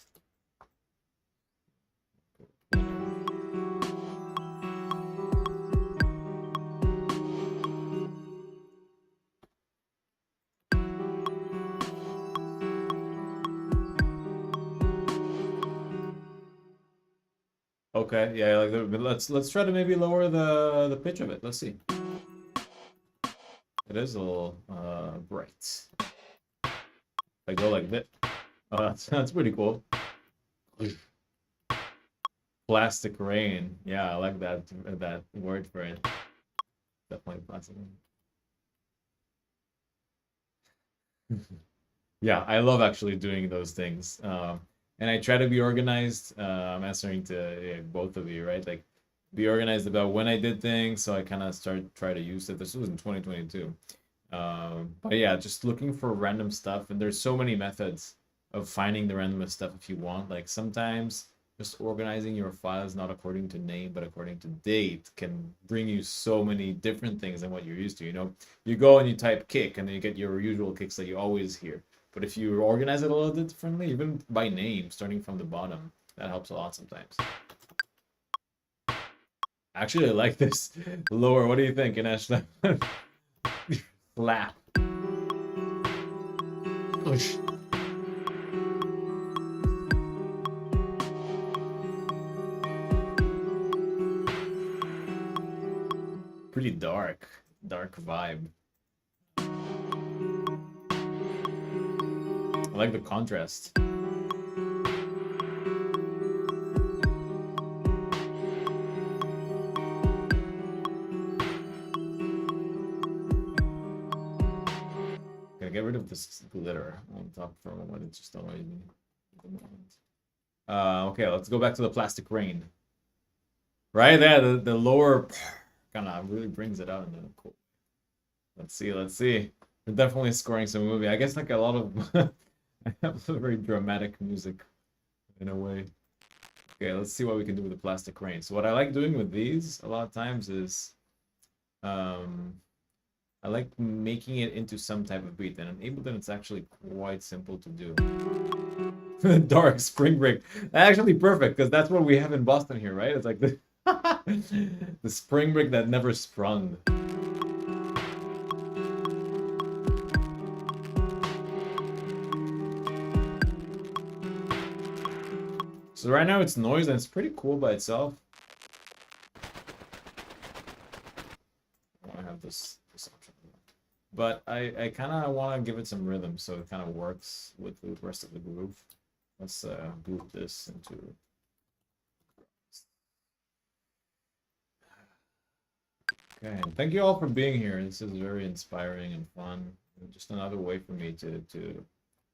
Speaker 1: Okay, yeah, like but let's try to maybe lower the pitch of it. Let's see. It is a little bright. I go like this. Oh, that's pretty cool. Plastic rain. Yeah, I like that word for it. Definitely plastic rain. Yeah, I love actually doing those things. And I try to be organized. I'm answering to both of you, right? Like, be organized about when I did things, so I kind of try to use it. This was in 2022. But yeah, just looking for random stuff, and there's so many methods of finding the randomest stuff if you want. Like sometimes just organizing your files not according to name but according to date can bring you so many different things than what you're used to. You know, you go and you type kick, and then you get your usual kicks that you always hear. But if you organize it a little bit differently, even by name, starting from the bottom, that helps a lot sometimes. Actually, I like this lower. What do you think, Inesh? Flap. Push. Pretty dark vibe. I like the contrast. Gotta get rid of this glitter on top for a moment. It's just annoying me at the moment. Okay, let's go back to the plastic rain. Right there, the lower kind of really brings it out in the cool. Let's see. We're definitely scoring some movie. I guess like a lot of I have very dramatic music in a way. Okay, let's see what we can do with the plastic rain. So what I like doing with these a lot of times is I like making it into some type of beat, and in Ableton it's actually quite simple to do. Dark spring break. Actually perfect, because that's what we have in Boston here, right? It's like the the spring break that never sprung. So right now it's noise and it's pretty cool by itself. I want to have this option. But I kind of want to give it some rhythm so it kind of works with the rest of the groove. Let's group this into... Okay, thank you all for being here. This is very inspiring and fun. Just another way for me to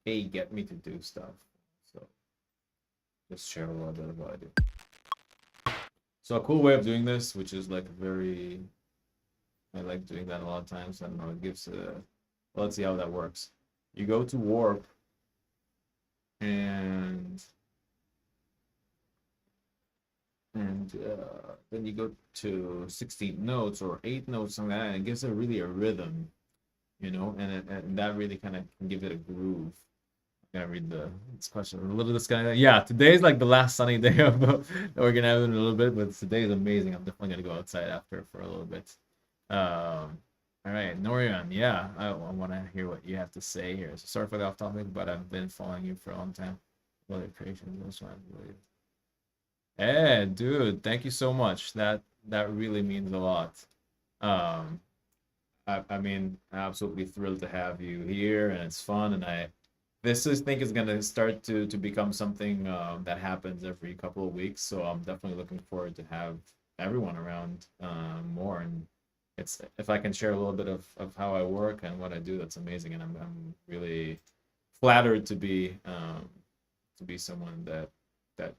Speaker 1: get me to do stuff. So just share a little bit of what I do. So a cool way of doing this, which is like very... I like doing that a lot of times. I don't know, it gives a... Well, let's see how that works. You go to warp, and then you go to 16 notes or 8 notes, something like that, and it gives it really a rhythm, you know, and that really kind of can give it a groove. I gotta read this question. A little this guy. Yeah, today's like the last sunny day of we're gonna have it in a little bit, but today is amazing. I'm definitely gonna go outside after for a little bit. All right, Norian, yeah, I want to hear what you have to say here. So sorry for the off topic, but I've been following you for a long time. Really creation, this one, really. Hey, dude, thank you so much. That really means a lot. Um, I mean, absolutely thrilled to have you here, and it's fun, and this I think is gonna start to become something that happens every couple of weeks. So I'm definitely looking forward to have everyone around more, and it's if I can share a little bit of how I work and what I do, that's amazing, and I'm really flattered to be someone that that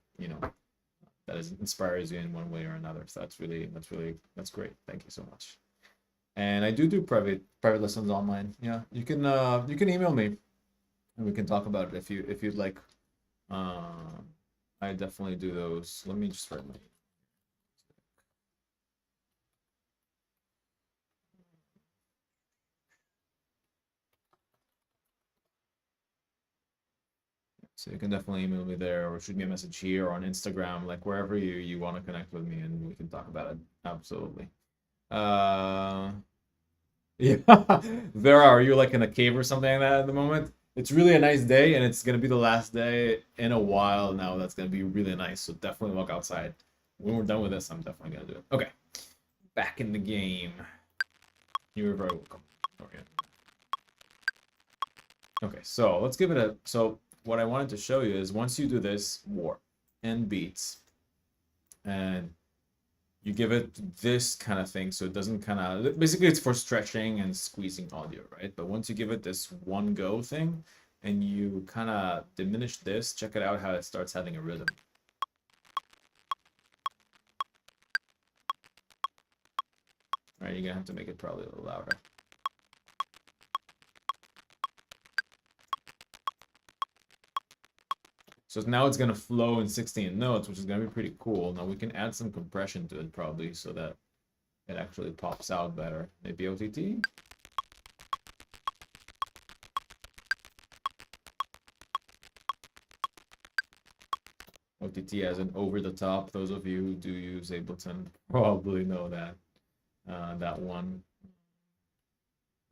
Speaker 1: inspires you in one way or another. So that's great. Thank you so much. And I do private lessons online. Yeah, you can email me and we can talk about it if you'd like. I definitely do those. Let me just write my. So you can definitely email me there or shoot me a message here or on Instagram, like wherever you want to connect with me and we can talk about it. Absolutely. Uh, yeah, there are you like in a cave or something like that at the moment? It's really a nice day and it's gonna be the last day in a while now. That's gonna be really nice. So definitely walk outside. When we're done with this, I'm definitely gonna do it. Okay, back in the game. You were very welcome. Okay. Okay, so let's give it a. So what I wanted to show you is once you do this warp and beats, and you give it this kind of thing, so it doesn't kind of basically it's for stretching and squeezing audio, right? But once you give it this one go thing, and you kind of diminish this, check it out how it starts having a rhythm. All right, you're gonna have to make it probably a little louder. So now it's gonna flow in 16 notes, which is gonna be pretty cool. Now we can add some compression to it probably so that it actually pops out better. Maybe OTT? OTT as an over the top. Those of you who do use Ableton probably know that that one.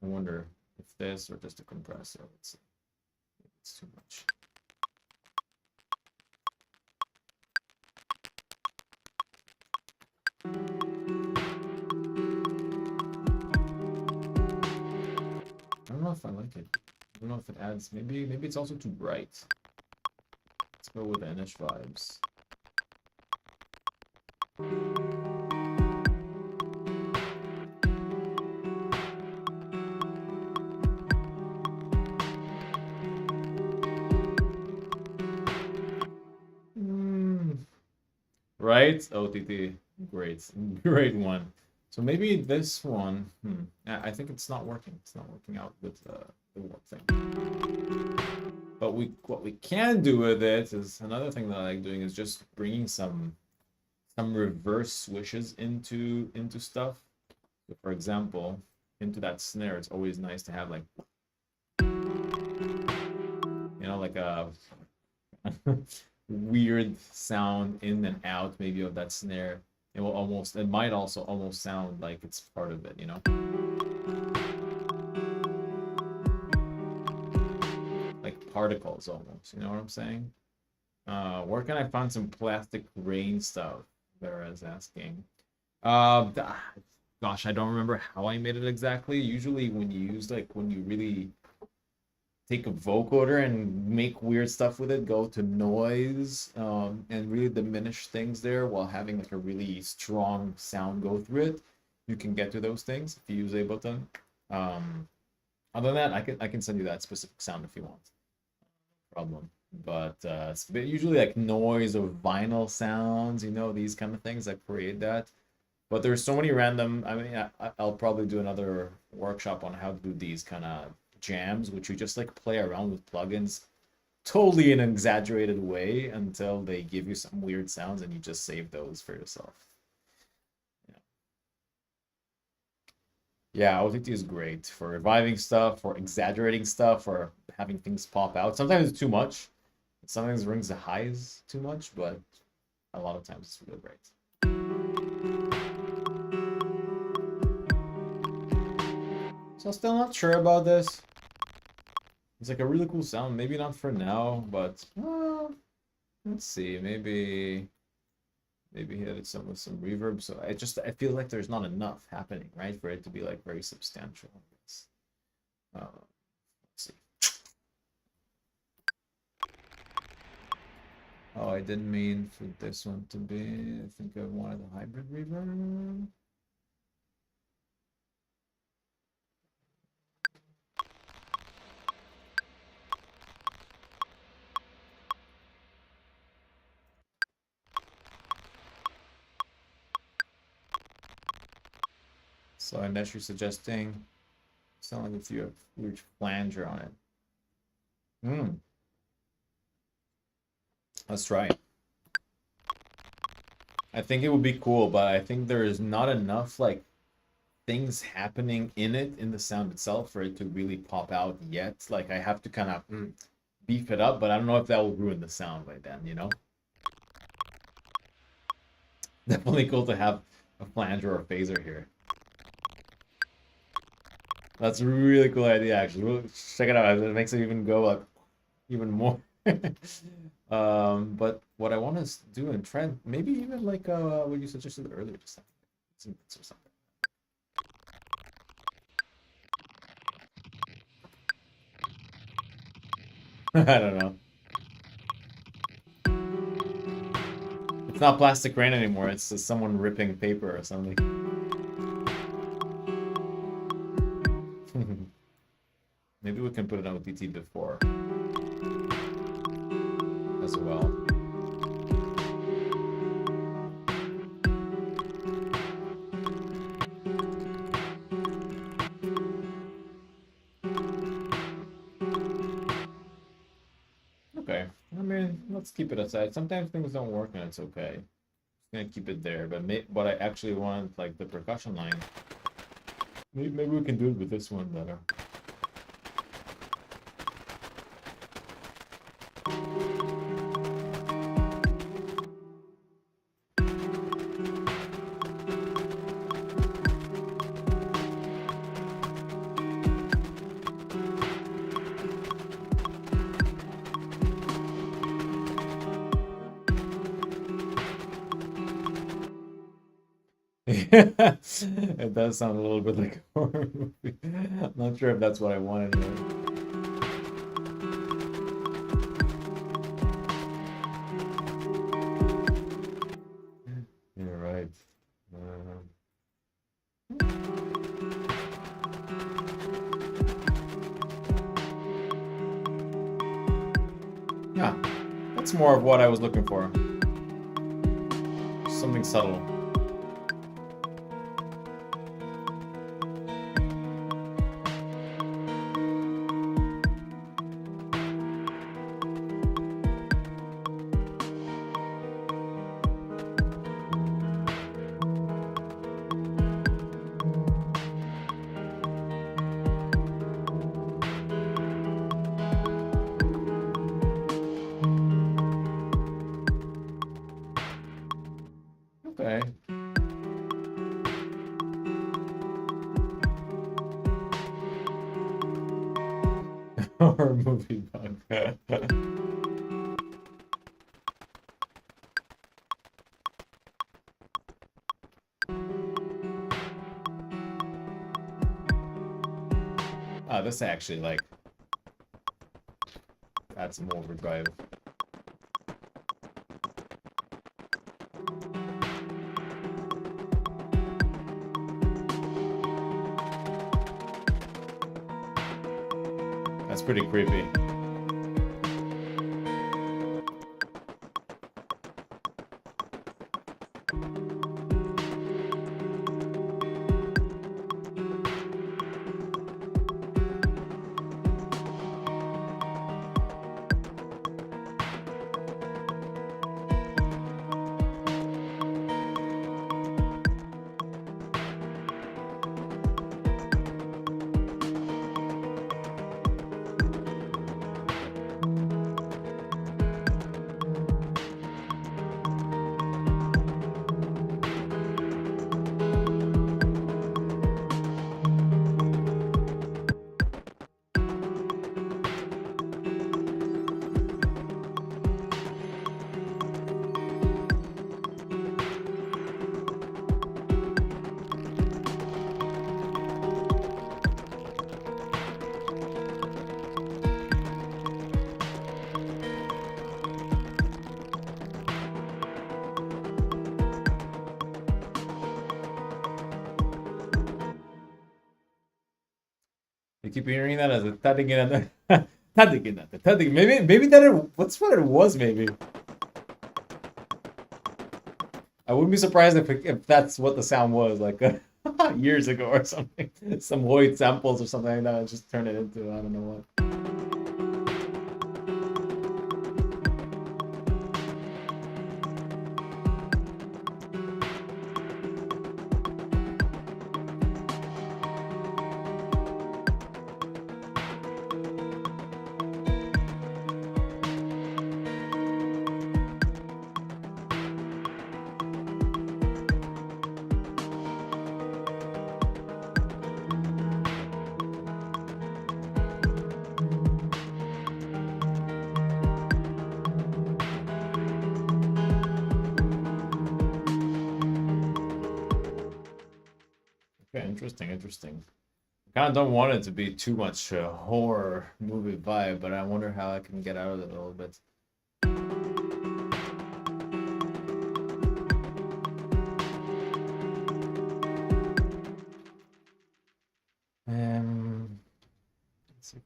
Speaker 1: I wonder if this or just a compressor. Let's see. It's too much. I don't know if I like it. I don't know if it adds. Maybe it's also too bright. Let's go with Anish vibes. Right? OTT. Great one. So maybe this one, I think it's not working. It's not working out with the warp thing. But what we can do with it is another thing that I like doing is just bringing some reverse swishes into stuff. So for example, into that snare, it's always nice to have like like a weird sound in and out maybe of that snare. It might also almost sound like it's part of it, like particles almost, you know what I'm saying? Where can I find some plastic rain stuff? Vera's asking. Gosh, I don't remember how I made it exactly. Usually when you use when you really take a vocoder and make weird stuff with it, go to noise, and really diminish things there while having like a really strong sound go through it. You can get to those things if you use Ableton. Other than that, I can send you that specific sound if you want. No problem. But it's usually like noise or vinyl sounds, these kind of things that create that. But there's so many random. I mean, I'll probably do another workshop on how to do these kind of jams, which you just like play around with plugins totally in an exaggerated way until they give you some weird sounds and you just save those for yourself. Yeah, OTT is great for reviving stuff, for exaggerating stuff, for having things pop out. Sometimes it's too much. Sometimes it rings the highs too much, but a lot of times it's really great. So I'm still not sure about this. It's like a really cool sound. Maybe not for now, but let's see. Maybe hit it with some reverb. So I feel like there's not enough happening, right, for it to be like very substantial. Let's see. Oh, I didn't mean for this one to be. I think I wanted a hybrid reverb. So unless you're suggesting sound like if you have huge flanger on it. Let's try it. I think it would be cool, but I think there is not enough like things happening in it, in the sound itself, for it to really pop out yet. Like I have to kind of beef it up, but I don't know if that will ruin the sound by then, you know? Definitely cool to have a flanger or a phaser here. That's a really cool idea, actually. We'll check it out. It makes it even go up even more. But what I want to do and try, maybe even like what you suggested earlier, just something or something. I don't know. It's not plastic rain anymore. It's just someone ripping paper or something. Maybe we can put an OTT before as well. Okay. I mean, let's keep it aside. Sometimes things don't work and it's okay. I'm gonna keep it there, but what I actually want, like the percussion line. Maybe we can do it with this one better. It does sound a little bit like a horror movie. I'm not sure if that's what I wanted. You're right. Yeah, that's more of what I was looking for. Something subtle. Okay. Horror movie bug. Oh, this actually like adds some overdrive. That's pretty creepy. You keep hearing that as a tadigin. Tadigin. Maybe what's what it was, maybe. I wouldn't be surprised if that's what the sound was, like years ago or something. Some Hoyt samples or something like that. I just turned it into I don't know what. Okay, interesting, interesting. I kind of don't want it to be too much horror movie vibe, but I wonder how I can get out of it a little bit. Let's see.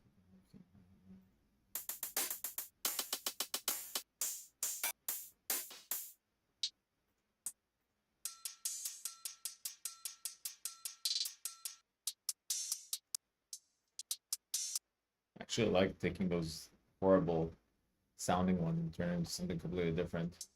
Speaker 1: Actually, I like taking those horrible sounding ones and turning into something completely different.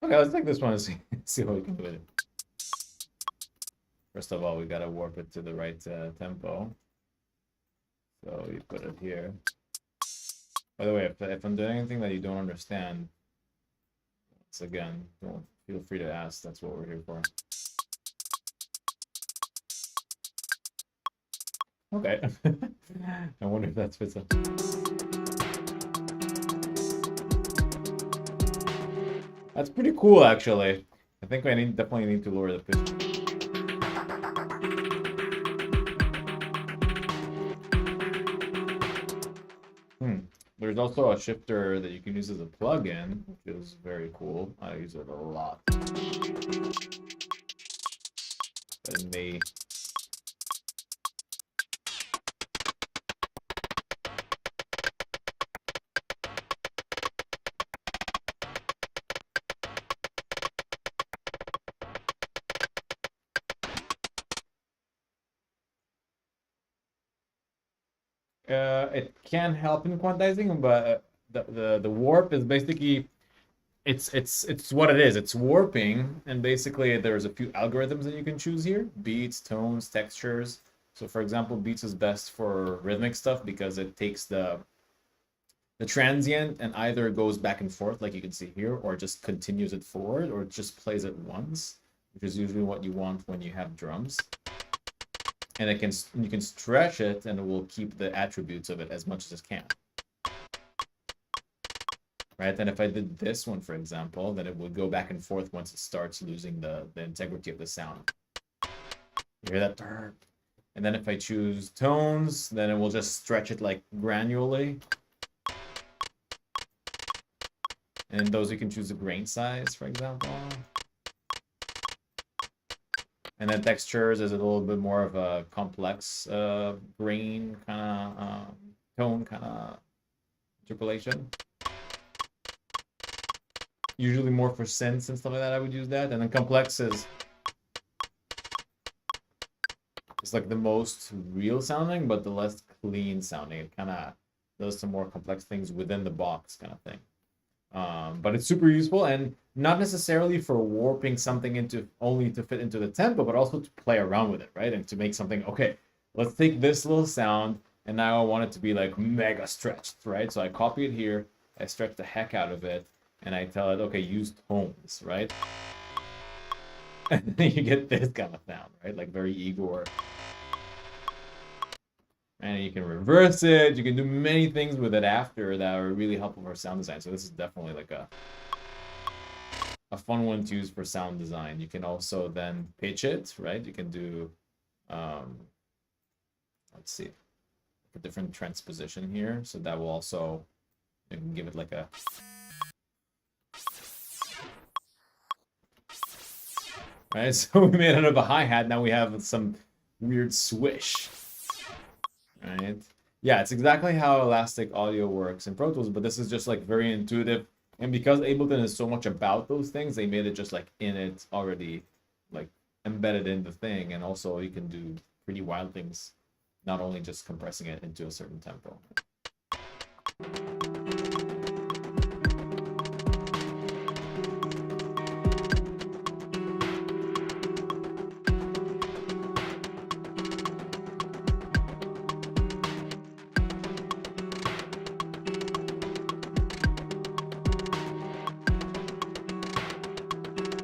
Speaker 1: Okay, let's take this one and see what we can do with it. First of all, we gotta warp it to the right tempo. So you put it here. By the way, if I'm doing anything that you don't understand, once again, don't feel free to ask. That's what we're here for. Okay. I wonder if that fits up. That's pretty cool, actually. I think I definitely need to lower the pitch. There's also a shifter that you can use as a plug-in, which is very cool. I use it a lot. But it may... it can help in quantizing, but the warp is basically it's what it is. It's warping, and basically there's a few algorithms that you can choose here: beats, tones, textures. So for example, beats is best for rhythmic stuff because it takes the transient and either goes back and forth like you can see here, or just continues it forward, or just plays it once, which is usually what you want when you have drums. And you can stretch it, and it will keep the attributes of it as much as it can. Right? And if I did this one, for example, then it would go back and forth once it starts losing the integrity of the sound. You hear that? And then if I choose tones, then it will just stretch it like granularly. And those you can choose a grain size, for example. And then textures is a little bit more of a complex grain kind of tone kind of interpolation. Usually more for synths and stuff like that, I would use that. And then complex is like the most real sounding, but the less clean sounding. It kind of does some more complex things within the box kind of thing. But it's super useful, and not necessarily for warping something into only to fit into the tempo, but also to play around with it, right? And to make something, okay, let's take this little sound, and now I want it to be like mega stretched, right? So I copy it here, I stretch the heck out of it, and I tell it, okay, use tones, right? And then you get this kind of sound, right? Like very Igor. And you can reverse it. You can do many things with it after that are really helpful for sound design. So this is definitely like a fun one to use for sound design. You can also then pitch it, right? You can do, let's see. You a different transposition here, so that will also, you can give it like a, right? So we made it out of a hi-hat, now we have some weird swish, right? Yeah, it's exactly how Elastic Audio works in Pro Tools, but this is just like very intuitive. And because Ableton is so much about those things, they made it just like in it already, like embedded in the thing. And also you can do pretty wild things, not only just compressing it into a certain tempo.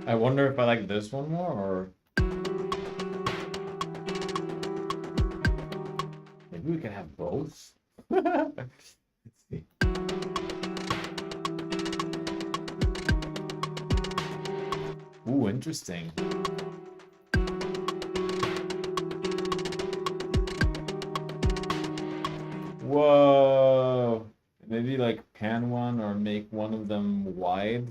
Speaker 1: I wonder if I like this one more, or maybe we can have both. Let's see. Ooh, interesting. Whoa. Maybe like pan one or make one of them wide.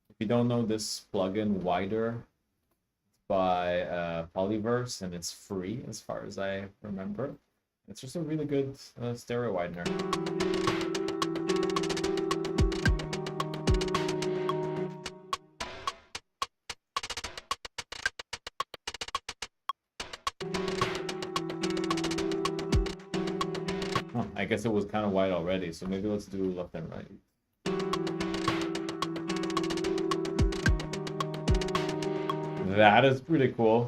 Speaker 1: If you don't know this plugin, Wider, by Polyverse, and it's free as far as I remember. It's just a really good stereo widener. Huh, I guess it was kind of wide already, so maybe let's do left and right. That is pretty cool.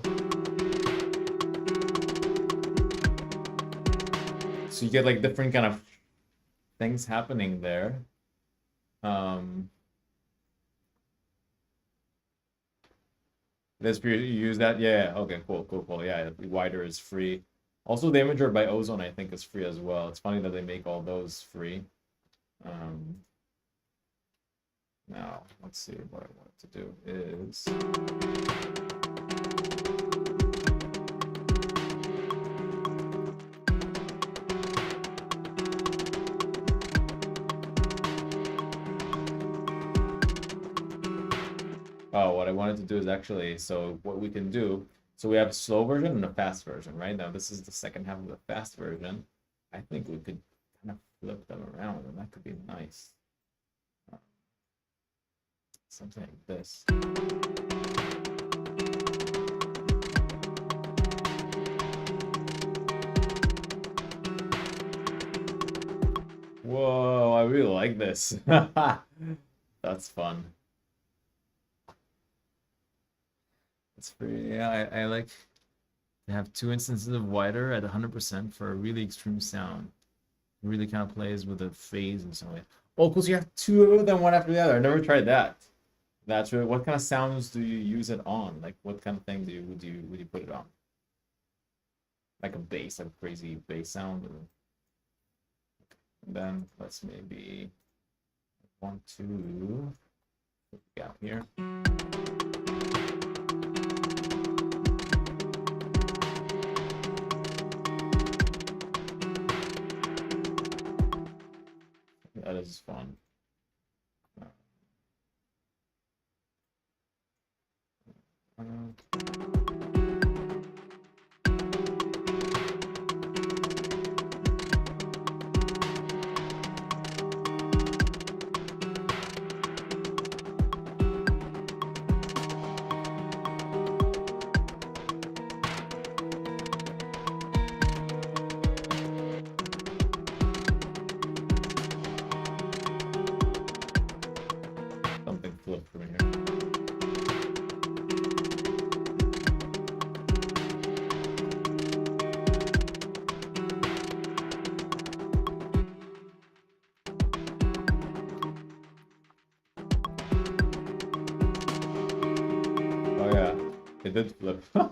Speaker 1: So you get like different kind of things happening there. This you use that? Yeah. Okay. Cool. Yeah. Wider is free. Also, the imager by Ozone I think is free as well. It's funny that they make all those free. Now let's see what I want to do is. Oh, what I wanted to do is actually, so what we can do, so we have a slow version and a fast version, right? Now this is the second half of the fast version. I think we could kind of flip them around, and that could be nice. Something like this. Whoa, I really like this. That's fun. It's pretty, yeah, I like to have two instances of wider at 100% for a really extreme sound. It really kind of plays with the phase and so on. Oh, cool, so you have two of them one after the other. I never tried that. That's really, what kind of sounds do you use it on? Like what kind of thing would you put it on? Like a bass, like a crazy bass sound, or... And then let's maybe want to put the gap here. That is fun. Something flipped from here. Oh yeah, it did flip. How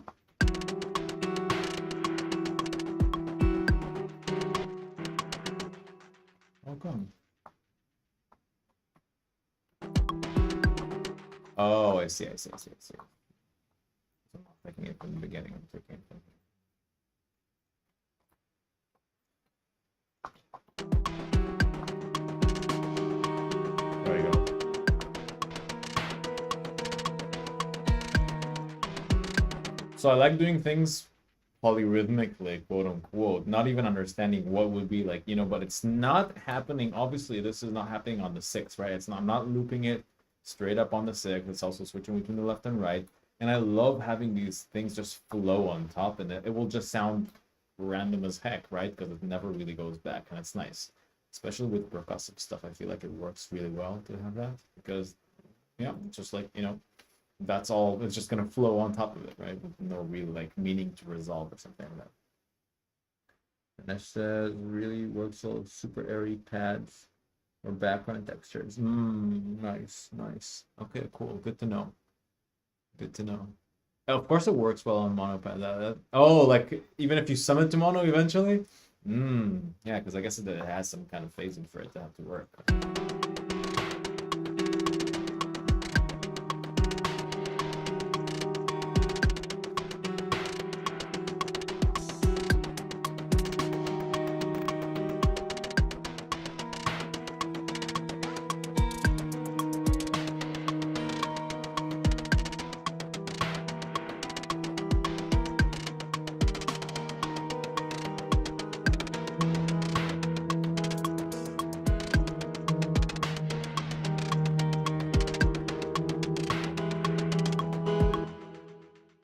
Speaker 1: come? Oh, I see. So I'm not taking it from the beginning, I'm taking it from here. So I like doing things polyrhythmically, quote unquote, not even understanding what would be like, but it's not happening. Obviously, this is not happening on the sixth, right? I'm not looping it straight up on the sixth. It's also switching between the left and right. And I love having these things just flow on top, and it will just sound random as heck, right? Because it never really goes back, and it's nice. Especially with percussive stuff, I feel like it works really well to have that because, yeah, just like, that's all, it's just gonna flow on top of it, right? With no real like meaning to resolve or something like that. And that says really works all super airy pads or background textures. Nice, nice. Okay, cool. Good to know. Good to know. Of course it works well on monopad. Oh, like even if you summon to mono eventually? Yeah, because I guess it has some kind of phasing for it to have to work.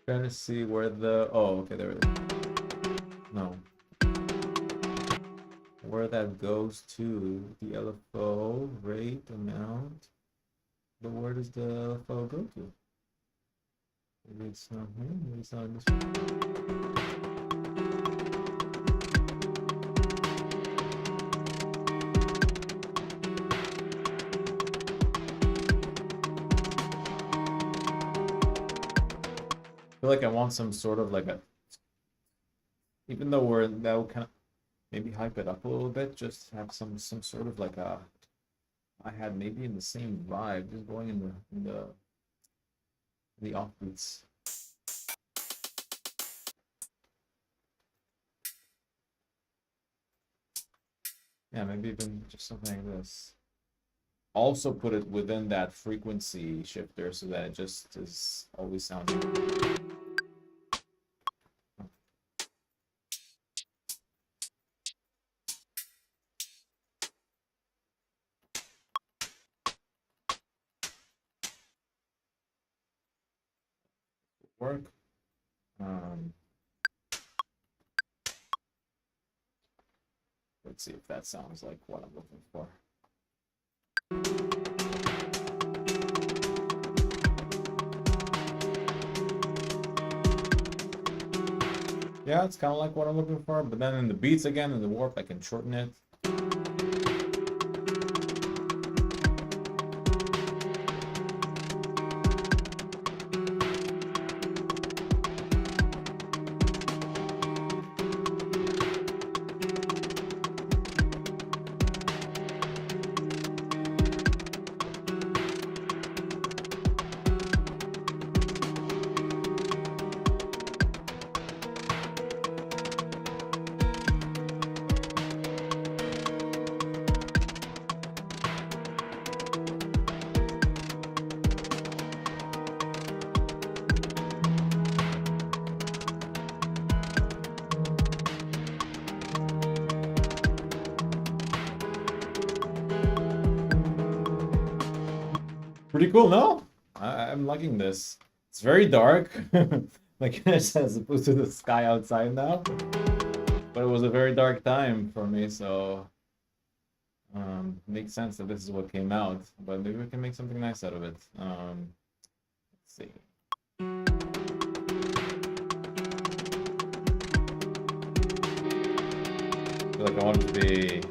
Speaker 1: Trying to see where the okay, there it is. No. Where that goes to the LFO rate amount. But where does the LFO go to? Maybe it's not here, maybe it's not in this one. I feel like I want some sort of like a, even though that will kind of maybe hype it up a little bit, just have some sort of like a, I had maybe in the same vibe, just going in the offbeats. Yeah, maybe even just something like this. Also put it within that frequency shifter so that it just is always sounding. Work. Let's see if that sounds like what I'm looking for. Yeah, it's kind of like what I'm looking for, but then in the beats again, in the warp, I can shorten it. Pretty cool, no? I'm liking this. It's very dark, like as opposed to the sky outside now. But it was a very dark time for me, so makes sense that this is what came out. But maybe we can make something nice out of it. Let's see. I feel like I want it to be.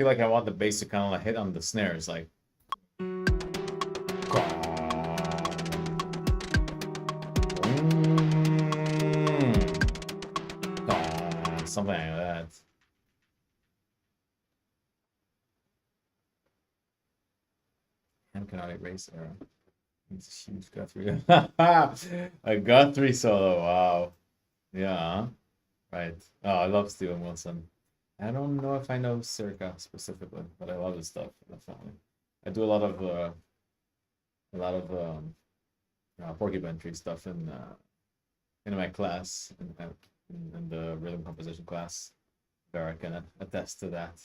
Speaker 1: feel like I want the bass to kind of like hit on the snares, like. Something like that. And cannot erase error. It's a huge Guthrie. A Guthrie solo. Wow. Yeah. Right. Oh, I love Steven Wilson. I don't know if I know Circa specifically, but I love his stuff, definitely. I do a lot of Porcupine Tree stuff in my class, in the rhythm composition class. Vera can attest to that.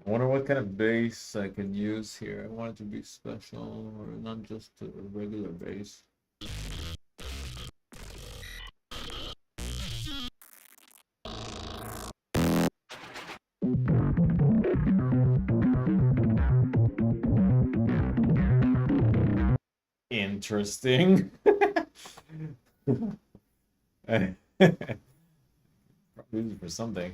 Speaker 1: I wonder what kind of bass I can use here. I want it to be special or not just a regular bass. Interesting. Probably use it for something.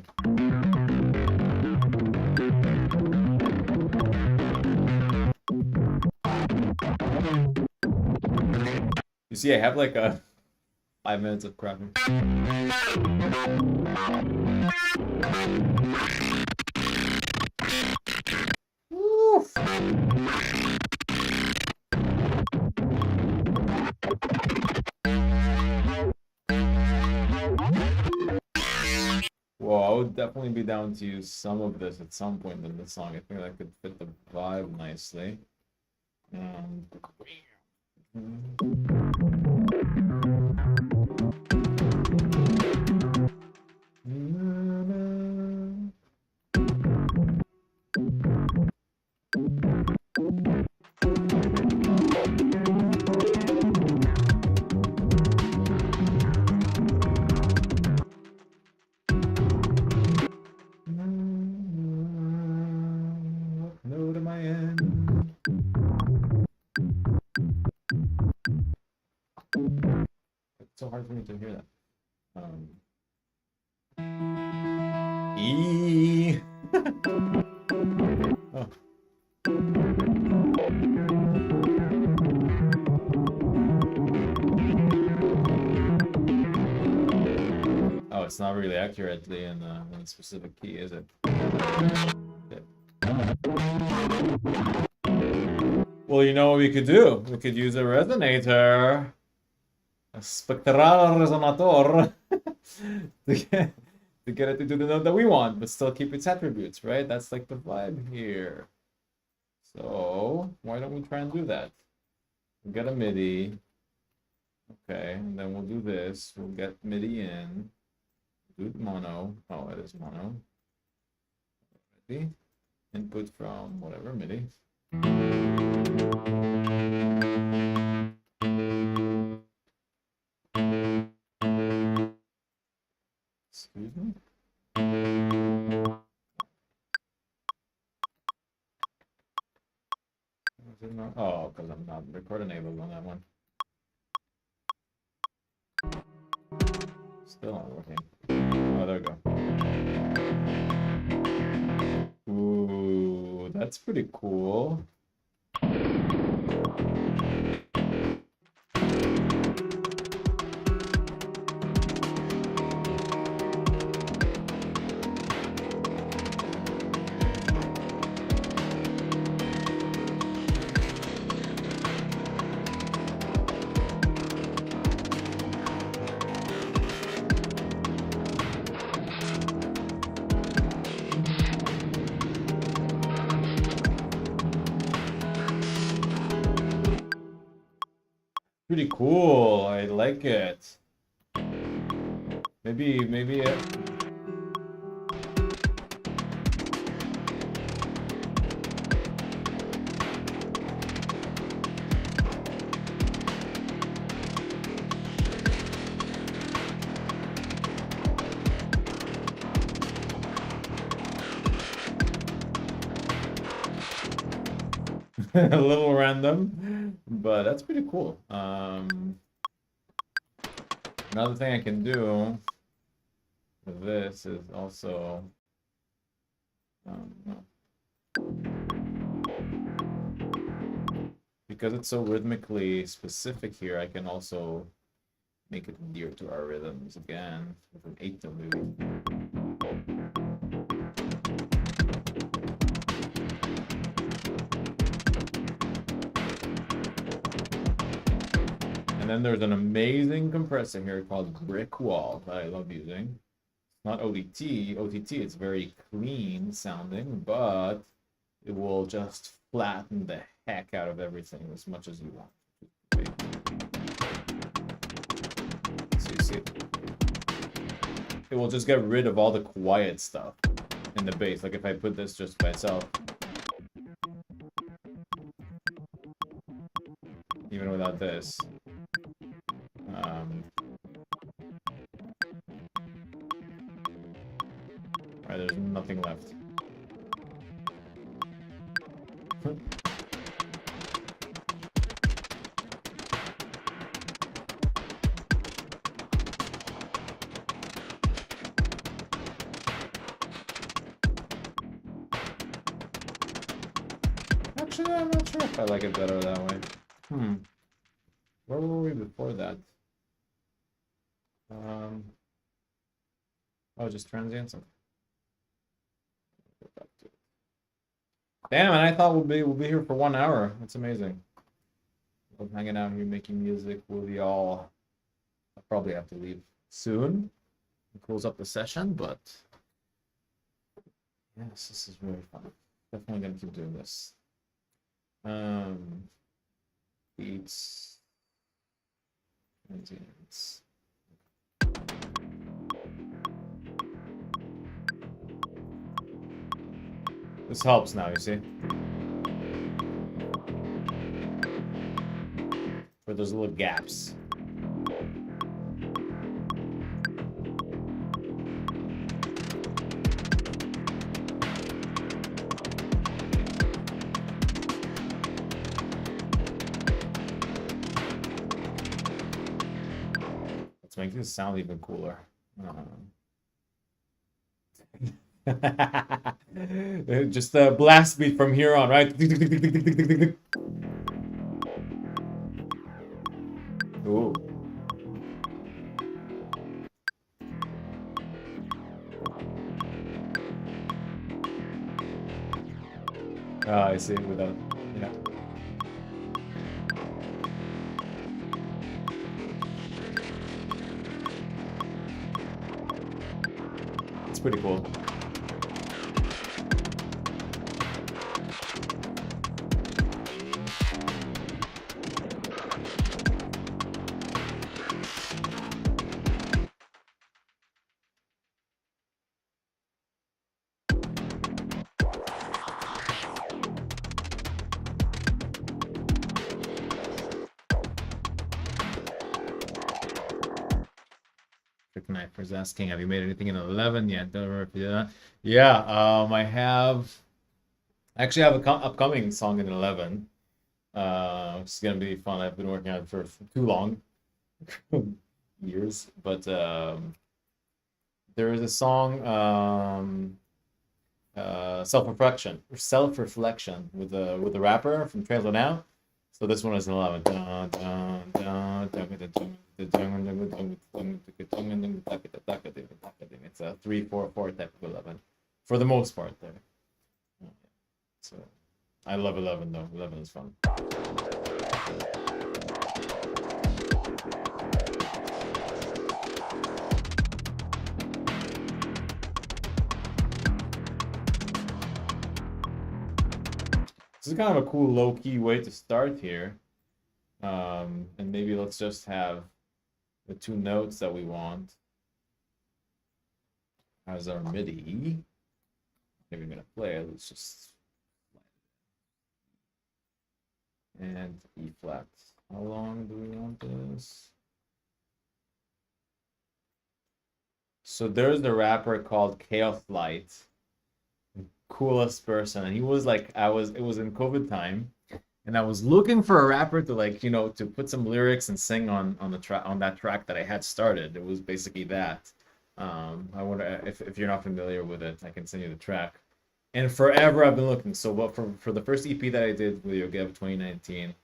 Speaker 1: You see, I have like a 5 minutes of crapping. Well, I would definitely be down to use some of this at some point in the song. I think that could fit the vibe nicely. What note am I in? It's so hard for me to hear that. E. Oh. Oh, it's not really accurately in a specific key, is it? Okay. Well, you know what we could do? We could use a resonator. A spectral resonator. to get it to do the note that we want, but still keep its attributes, right? That's like the vibe here. So why don't we try and do that? We'll get a MIDI. Okay, and then we'll do this. We'll get MIDI in. Do mono. Oh, it is mono. Ready? Input from whatever MIDI. Excuse me? Oh, because I'm not record enabled on that one. Still not working. Oh, there we go. Ooh, that's pretty cool. Pretty cool. I like it. Maybe A little random, but that's pretty cool. Another thing I can do with this is also, no. Because it's so rhythmically specific here, I can also make it dear to our rhythms again with an eighth of maybe. And then there's an amazing compressor here called Brick Wall that I love using. It's not OTT, it's very clean sounding, but it will just flatten the heck out of everything as much as you want. So you see, it will just get rid of all the quiet stuff in the bass. Like if I put this just by itself, even without this. Right, there's nothing left. Actually, I'm not sure if I like it better that way. Where were we before that? Oh, just transients. Damn, and I thought we'll be here for 1 hour. That's amazing. Love hanging out here making music with y'all. I'll probably have to leave soon and close up the session, but yes, this is really fun. Definitely gonna keep doing this. Beats, transients. This helps now, you see? For those little gaps. Let's make this sound even cooler. Just a blast beat from here on, right? Ooh. Ah, I see. Without, yeah. It's pretty cool. Knife is asking, have you made anything in 11 yet? Don't remember if you did that. Yeah, I have. I actually have an upcoming song in 11. It's gonna be fun. I've been working on it for too long, years. But there is a song, self-reflection with the rapper from Trails Now. So this one is in 11. It's a 3/4/4 type of 11, for the most part there. So I love 11 though. 11 is fun. This is kind of a cool low-key way to start here. And maybe let's just have the two notes that we want as our MIDI. If we're gonna play it, let's just and E flat. How long do we want this? So there's the rapper called Chaos Light, coolest person, and he was like, it was in COVID time, and I was looking for a rapper to like, to put some lyrics and sing on the track on that track that I had started. It was basically that. I wonder if you're not familiar with it, I can send you the track. And forever I've been looking. So what for the first EP that I did with Yogev 2019,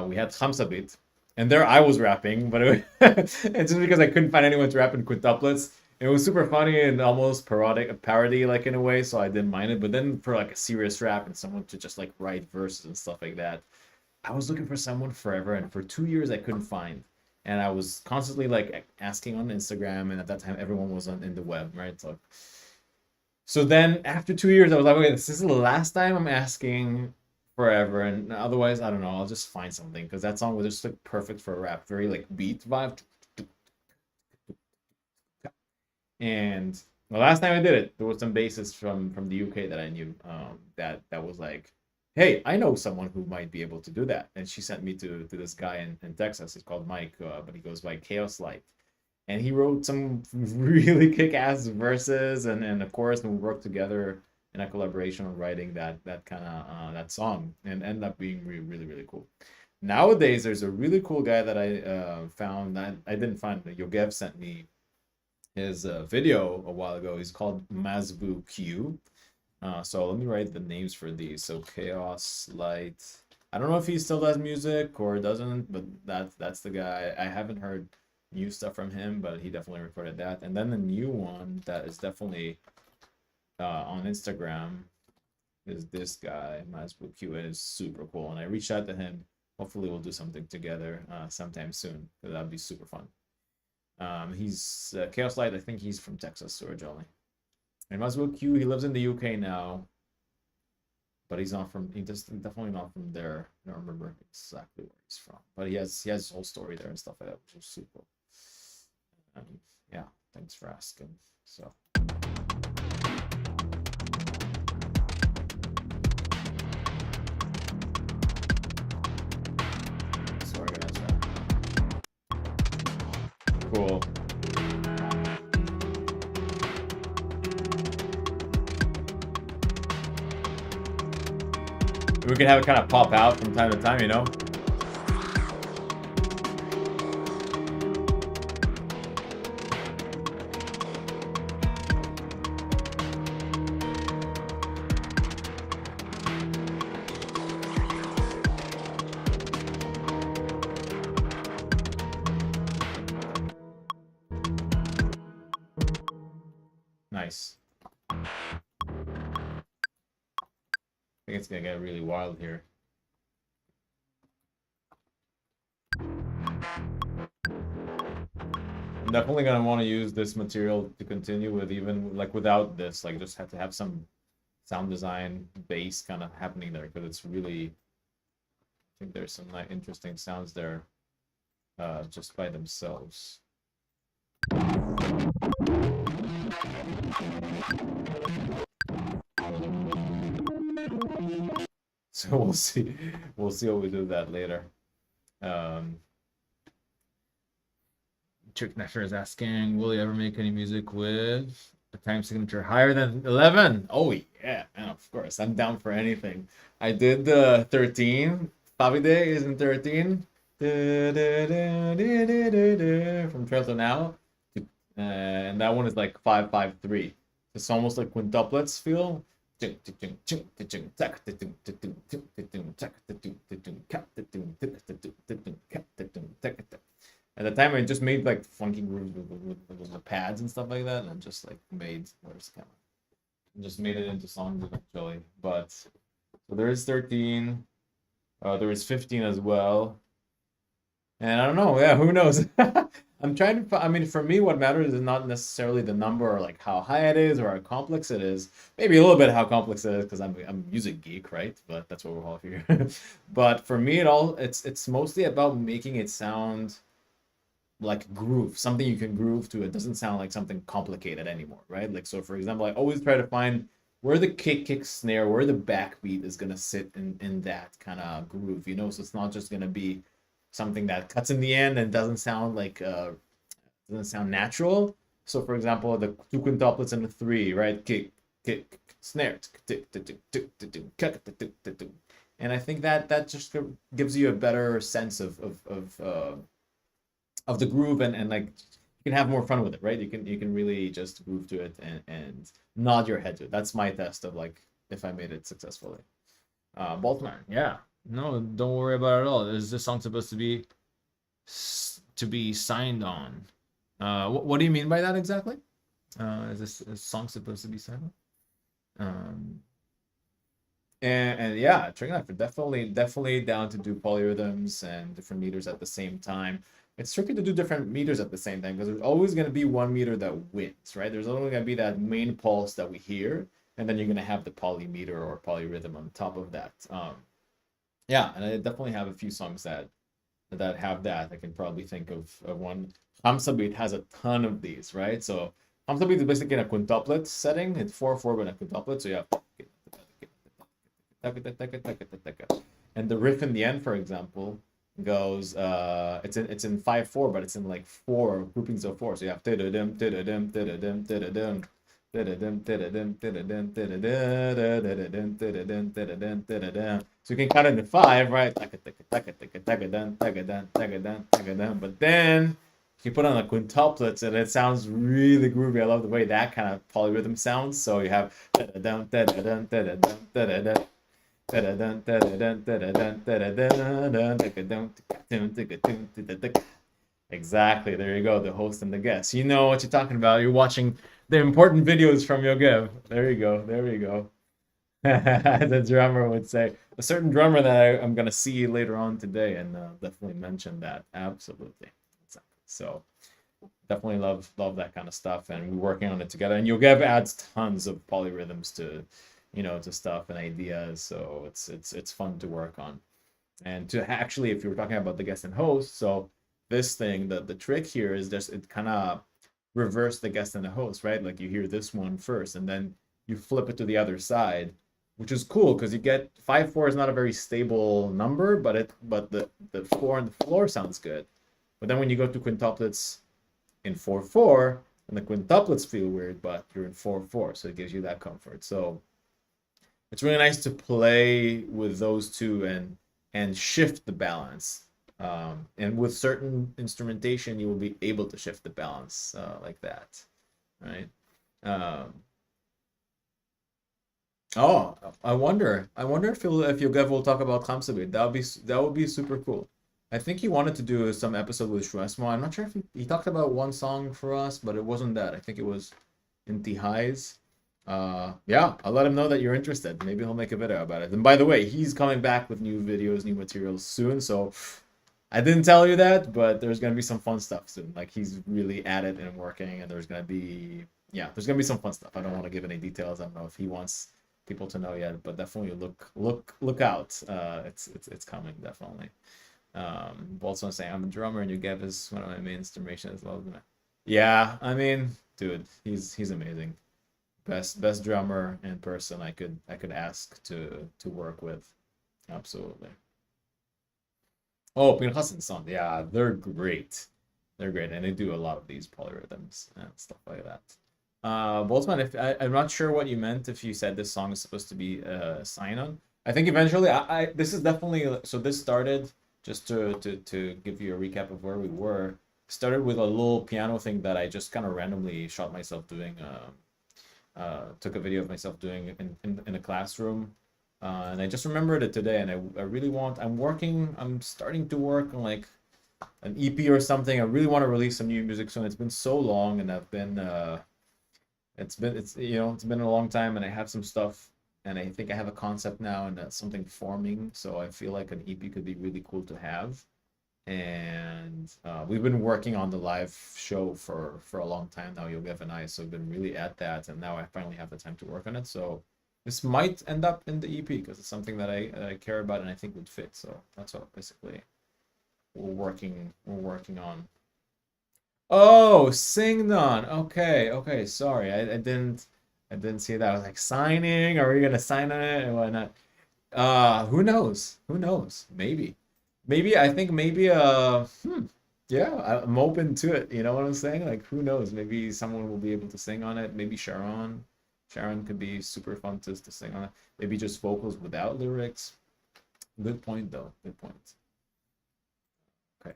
Speaker 1: we had Khamsabit, and there I was rapping, but it's just because I couldn't find anyone to rap in quintuplets. It was super funny and almost parody like in a way, so I didn't mind it. But then for like a serious rap and someone to just like write verses and stuff like that, I was looking for someone forever, and for 2 years I couldn't find. And I was constantly like asking on Instagram, and at that time everyone was on in the web, right? So then after 2 years, I was like, okay, this is the last time I'm asking forever, and otherwise, I don't know, I'll just find something because that song was just like perfect for a rap, very like beat vibe. And the last time I did it, there was some bassist from the UK that I knew, that was like, hey, I know someone who might be able to do that, and she sent me to this guy in Texas. He's called Mike, but he goes by Chaos Light, and he wrote some really kick-ass verses and of course we worked together in a collaboration on writing that kind of that song and ended up being really really cool. Nowadays there's a really cool guy that I found that I didn't find. Yogev sent me his video a while ago. He's called Mazvu Q. So let me write the names for these. So Chaos Light, I don't know if he still does music or doesn't, but that's the guy. I haven't heard new stuff from him, but he definitely recorded that. And then the new one that is definitely on Instagram is this guy, Mazbu Q, and is super cool. And I reached out to him. Hopefully, we'll do something together sometime soon, because that'd be super fun. He's Chaos Light. I think he's from Texas originally. And Mazbu Q, he lives in the UK now, but he's not from. He just definitely not from there. I don't remember exactly where he's from, but he has his whole story there and stuff like that, which is super. Yeah, thanks for asking. So. So organize that. Cool. We can have it kind of pop out from time to time, you know? Nice. I think it's gonna get really wild here. I'm definitely gonna want to use this material to continue with, even like without this, like just have to have some sound design bass kind of happening there, because it's really, I think there's some like interesting sounds there just by themselves. So we'll see. We'll see what we do with that later. Trick Nesher is asking, will you ever make any music with a time signature higher than 11? Oh yeah, man, of course. I'm down for anything. I did the 13. Davide is in 13. From Trail to Now. And that one is like 553. It's almost like quintuplets feel. At the time, I just made like funky grooves with the pads and stuff like that, and I just like made where's the camera? And just made it into songs eventually. But so there is 13. There is 15 as well. And I don't know. Yeah, who knows? I'm trying to. I mean, for me, what matters is not necessarily the number or like how high it is or how complex it is. Maybe a little bit how complex it is because I'm a music geek, right? But that's what we're all here. But for me, it's mostly about making it sound like groove, something you can groove to. It doesn't sound like something complicated anymore, right? Like, so for example, I always try to find where the kick snare, where the backbeat is gonna sit in that kind of groove, you know. So it's not just gonna be something that cuts in the end and doesn't sound natural. So for example, the two quintuplets and the three, right? Kick, snare, and I think that that just gives you a better sense of the groove, and like you can have more fun with it, right? You can really just groove to it and nod your head to it. That's my test of like if I made it successfully. Baltimore, yeah. No, don't worry about it at all. Is this song supposed to be signed on? What do you mean by that exactly? Is this song supposed to be signed on? And yeah, Trigonometry definitely down to do polyrhythms and different meters at the same time. It's tricky to do different meters at the same time because there's always going to be one meter that wins, right? There's only going to be that main pulse that we hear, and then you're going to have the polymeter or polyrhythm on top of that. Yeah, and I definitely have a few songs that have that. I can probably think of one. Hamsa Beat has a ton of these, right? So Hamsa Beat is basically in a quintuplet setting. It's 4/4 but a quintuplet, so you have and the riff in the end, for example, goes it's in 5/4, but it's in like four groupings of four. So you have so you can cut into five, right? But then you put on the quintuplets and it sounds really groovy. I love the way that kind of polyrhythm sounds. So you have exactly. There you go. The host and the guest. You know what you're talking about. You're watching the important videos from Yogev. There you go. There you go. The drummer would say. A certain drummer that I'm going to see later on today and definitely mention that. Absolutely. Exactly. So definitely love that kind of stuff. And we're working on it together. And Yogev adds tons of polyrhythms to stuff and ideas. So it's fun to work on. And to actually, if you were talking about the guest and host, so this thing, the trick here is just it kind of reverse the guest and the host, right? Like you hear this one first, and then you flip it to the other side, which is cool because you get 5/4 is not a very stable number, but the four on the floor sounds good. But then when you go to quintuplets in 4/4, and the quintuplets feel weird, but you're in 4/4, so it gives you that comfort. So it's really nice to play with those two and shift the balance. And with certain instrumentation, you will be able to shift the balance like that, right? Um, oh, I wonder if Yogev will talk about Khamsabit. That would be super cool. I think he wanted to do some episode with Shwesmo. I'm not sure if he talked about one song for us, but it wasn't that. I think it was in the highs. Yeah, I'll let him know that you're interested. Maybe he'll make a video about it. And by the way, he's coming back with new videos, new materials soon. So I didn't tell you that, but there's gonna be some fun stuff soon. Like he's really at it and working, and there's gonna be some fun stuff. I don't want to give any details. I don't know if he wants people to know yet, but definitely look out. It's coming definitely. Also saying I'm a drummer and Yugev is one of my main instruments as well. Yeah, I mean, dude, he's amazing. Best drummer in person I could ask to work with. Absolutely. Oh, Pinchas and Son, yeah, they're great. They're great, and they do a lot of these polyrhythms and stuff like that. Boltzmann, if I'm not sure what you meant if you said this song is supposed to be a sign on. I think eventually, this is definitely so. This started just to give you a recap of where we were. Started with a little piano thing that I just kind of randomly shot myself doing. Took a video of myself doing in a classroom. And I just remembered it today, and I really I'm starting to work on like an EP or something. I really want to release some new music soon. It's been so long, and it's been a long time, and I have some stuff, and I think I have a concept now, and that's something forming. So I feel like an EP could be really cool to have. And we've been working on the live show for a long time now, Yogev and I. So we've been really at that, and now I finally have the time to work on it. So this might end up in the EP because it's something that I care about and I think would fit. So that's what basically we're working on. Oh, Singnon. Okay. Sorry, I didn't see that. I was like signing. Are we gonna sign on it and whatnot? Who knows? Who knows? Maybe I think maybe yeah, I'm open to it. You know what I'm saying? Like who knows? Maybe someone will be able to sing on it. Maybe Sharon could be super fun to sing on it. Maybe just vocals without lyrics. Good point, though. Good point. Okay.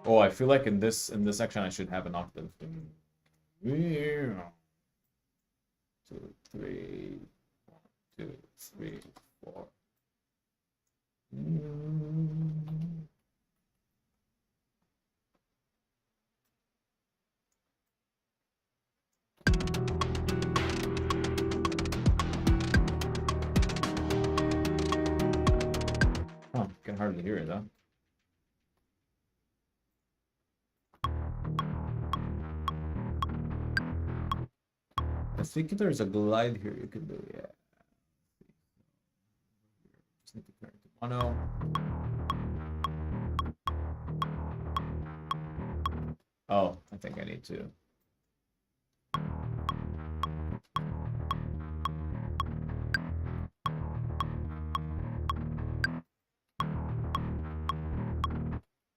Speaker 1: Oh, I feel like in this section I should have an octave. 2, 3, 1, 2, 3, 4. Oh, can hardly hear it, huh? I think there's a glide here you can do, yeah. Just need to turn it to mono. Oh, I think I need to.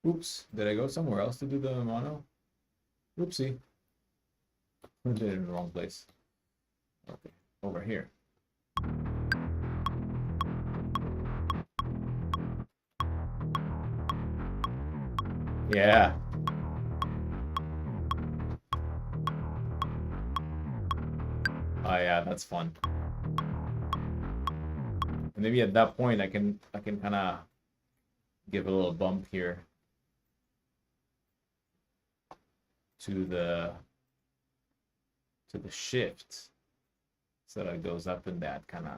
Speaker 1: Oops, did I go somewhere else to do the mono? Oopsie. I did it in the wrong place. Okay, over here. Yeah. Oh yeah, that's fun. And maybe at that point I can kind of give a little bump here to the shift so that it goes up in that kind of.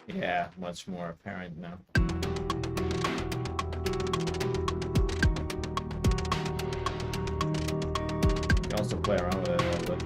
Speaker 1: Yeah, much more apparent now. You can also play around with it a little bit.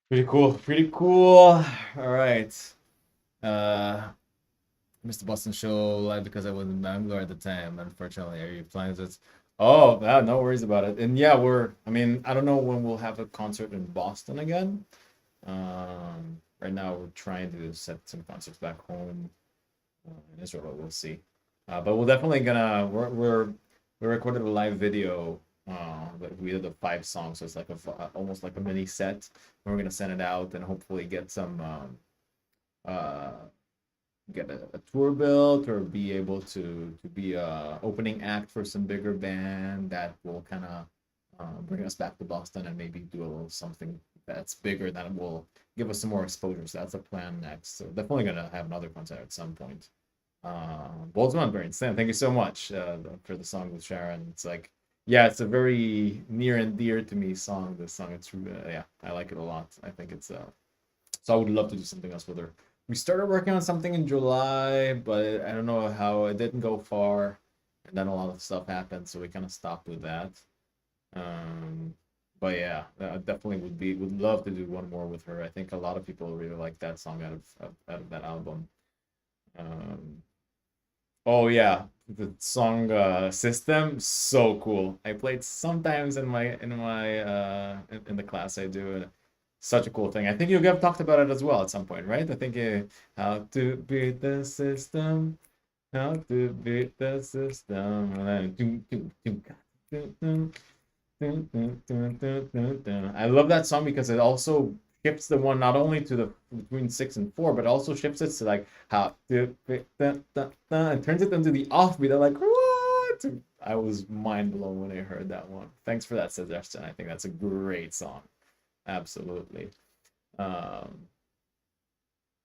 Speaker 1: Pretty cool. Pretty cool. All right. Mr. Boston Show live because I was in Bangalore at the time. Unfortunately, are you planning this? Oh, no worries about it. And yeah, I mean, I don't know when we'll have a concert in Boston again. Right now we're trying to set some concerts back home in Israel, but we'll see. But we're definitely gonna we recorded a live video. That we did the 5 songs, so it's like almost like a mini set. And we're gonna send it out and hopefully get some uh get a tour built or be able to be a opening act for some bigger band that will kind of bring us back to Boston and maybe do a little something that's bigger that will give us some more exposure. So that's the plan next. So definitely gonna have another concert at some point. Boltzmann Brain, Sam, thank you so much for the song with Sharon. It's like, yeah, it's a very near and dear to me song. This song, it's yeah, I like it a lot. I think it's so I would love to do something else with her. We started working on something in July, but I don't know how it didn't go far, and then a lot of stuff happened, so we kind of stopped with that. Um, but yeah, I definitely would love to do one more with her. I think a lot of people really like that song out of that album. Um, Oh yeah, the song system, so cool. I played sometimes in the class I do. And such a cool thing. I think you have talked about it as well at some point, right? I think how to beat the system, how to beat the system. And then, dun, dun, dun, dun, dun, dun, dun, dun. I love that song because it also shifts the one not only to the between 6 and 4, but also shifts it to like how to dun, dun, dun, and turns it into the offbeat. I'm like, what? I was mind blown when I heard that one. Thanks for that suggestion. I think that's a great song. Absolutely. Um,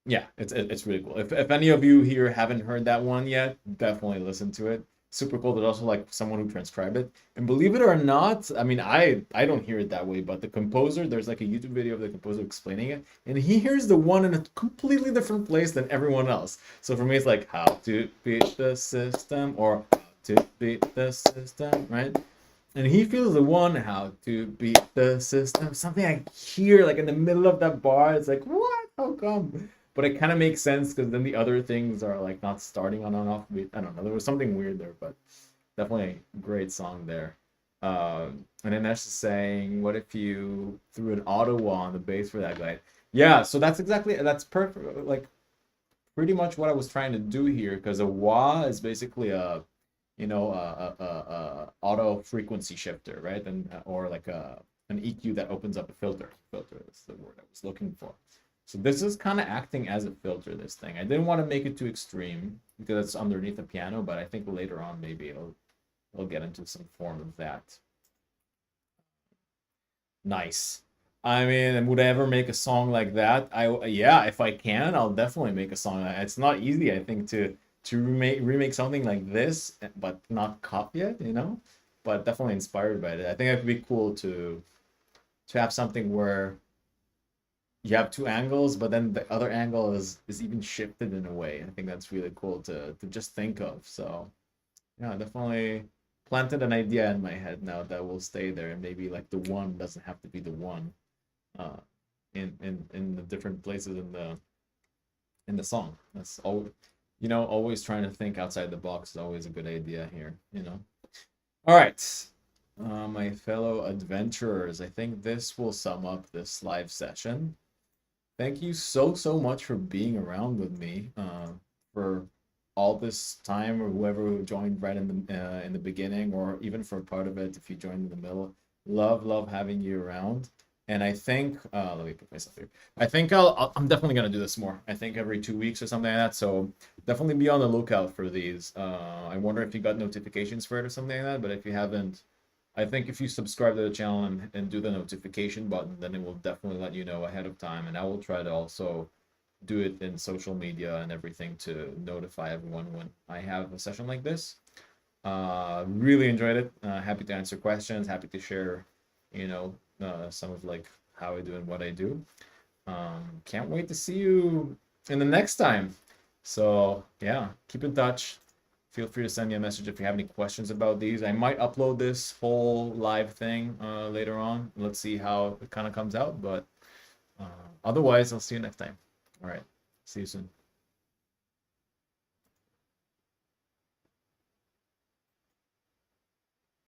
Speaker 1: yeah, it's really cool. If any of you here haven't heard that one yet, definitely listen to it. Super cool. There's also like someone who transcribed it. And believe it or not, I mean, I don't hear it that way, but the composer, there's like a YouTube video of the composer explaining it, and he hears the one in a completely different place than everyone else. So for me, it's like how to beat the system or how to beat the system, right? And he feels the one how to beat the system. Something I hear like in the middle of that bar. It's like, what? How come? But it kind of makes sense because then the other things are like not starting on an off beat. I don't know. There was something weird there, but definitely a great song there. And then that's just saying, what if you threw an Ottawa on the bass for that guy? Yeah, so that's perfect. Like pretty much what I was trying to do here because a wah is basically a auto frequency shifter, right? And or like an EQ that opens up a filter. Filter is the word I was looking for. So this is kind of acting as a filter, this thing. I didn't want to make it too extreme because it's underneath the piano, but I think later on maybe it'll get into some form of that. Nice. I mean, would I ever make a song like that? Yeah, if I can, I'll definitely make a song. It's not easy, I think, to remake something like this, but not copy it, you know? But definitely inspired by it. I think it'd be cool to have something where you have two angles, but then the other angle is even shifted in a way. I think that's really cool to just think of. So yeah, definitely planted an idea in my head now that will stay there, and maybe like the one doesn't have to be the one uh, in the different places in the song. That's all. Always trying to think outside the box is always a good idea here. All right, my fellow adventurers. I think this will sum up this live session. Thank you so much for being around with me for all this time, or whoever who joined right in the beginning, or even for part of it if you joined in the middle. Love having you around. And I think let me put myself here. I think I'm definitely gonna do this more. I think every 2 weeks or something like that. So definitely be on the lookout for these. I wonder if you got notifications for it or something like that. But if you haven't, I think if you subscribe to the channel and do the notification button, then it will definitely let you know ahead of time. And I will try to also do it in social media and everything to notify everyone when I have a session like this. Really enjoyed it. Happy to answer questions. Happy to share, some of like how I do and what I do. Can't wait to see you in the next time. So yeah, keep in touch. Feel free to send me a message if you have any questions about these. I might upload this whole live thing later on. Let's see how it kind of comes out. But otherwise, I'll see you next time. All right. See you soon.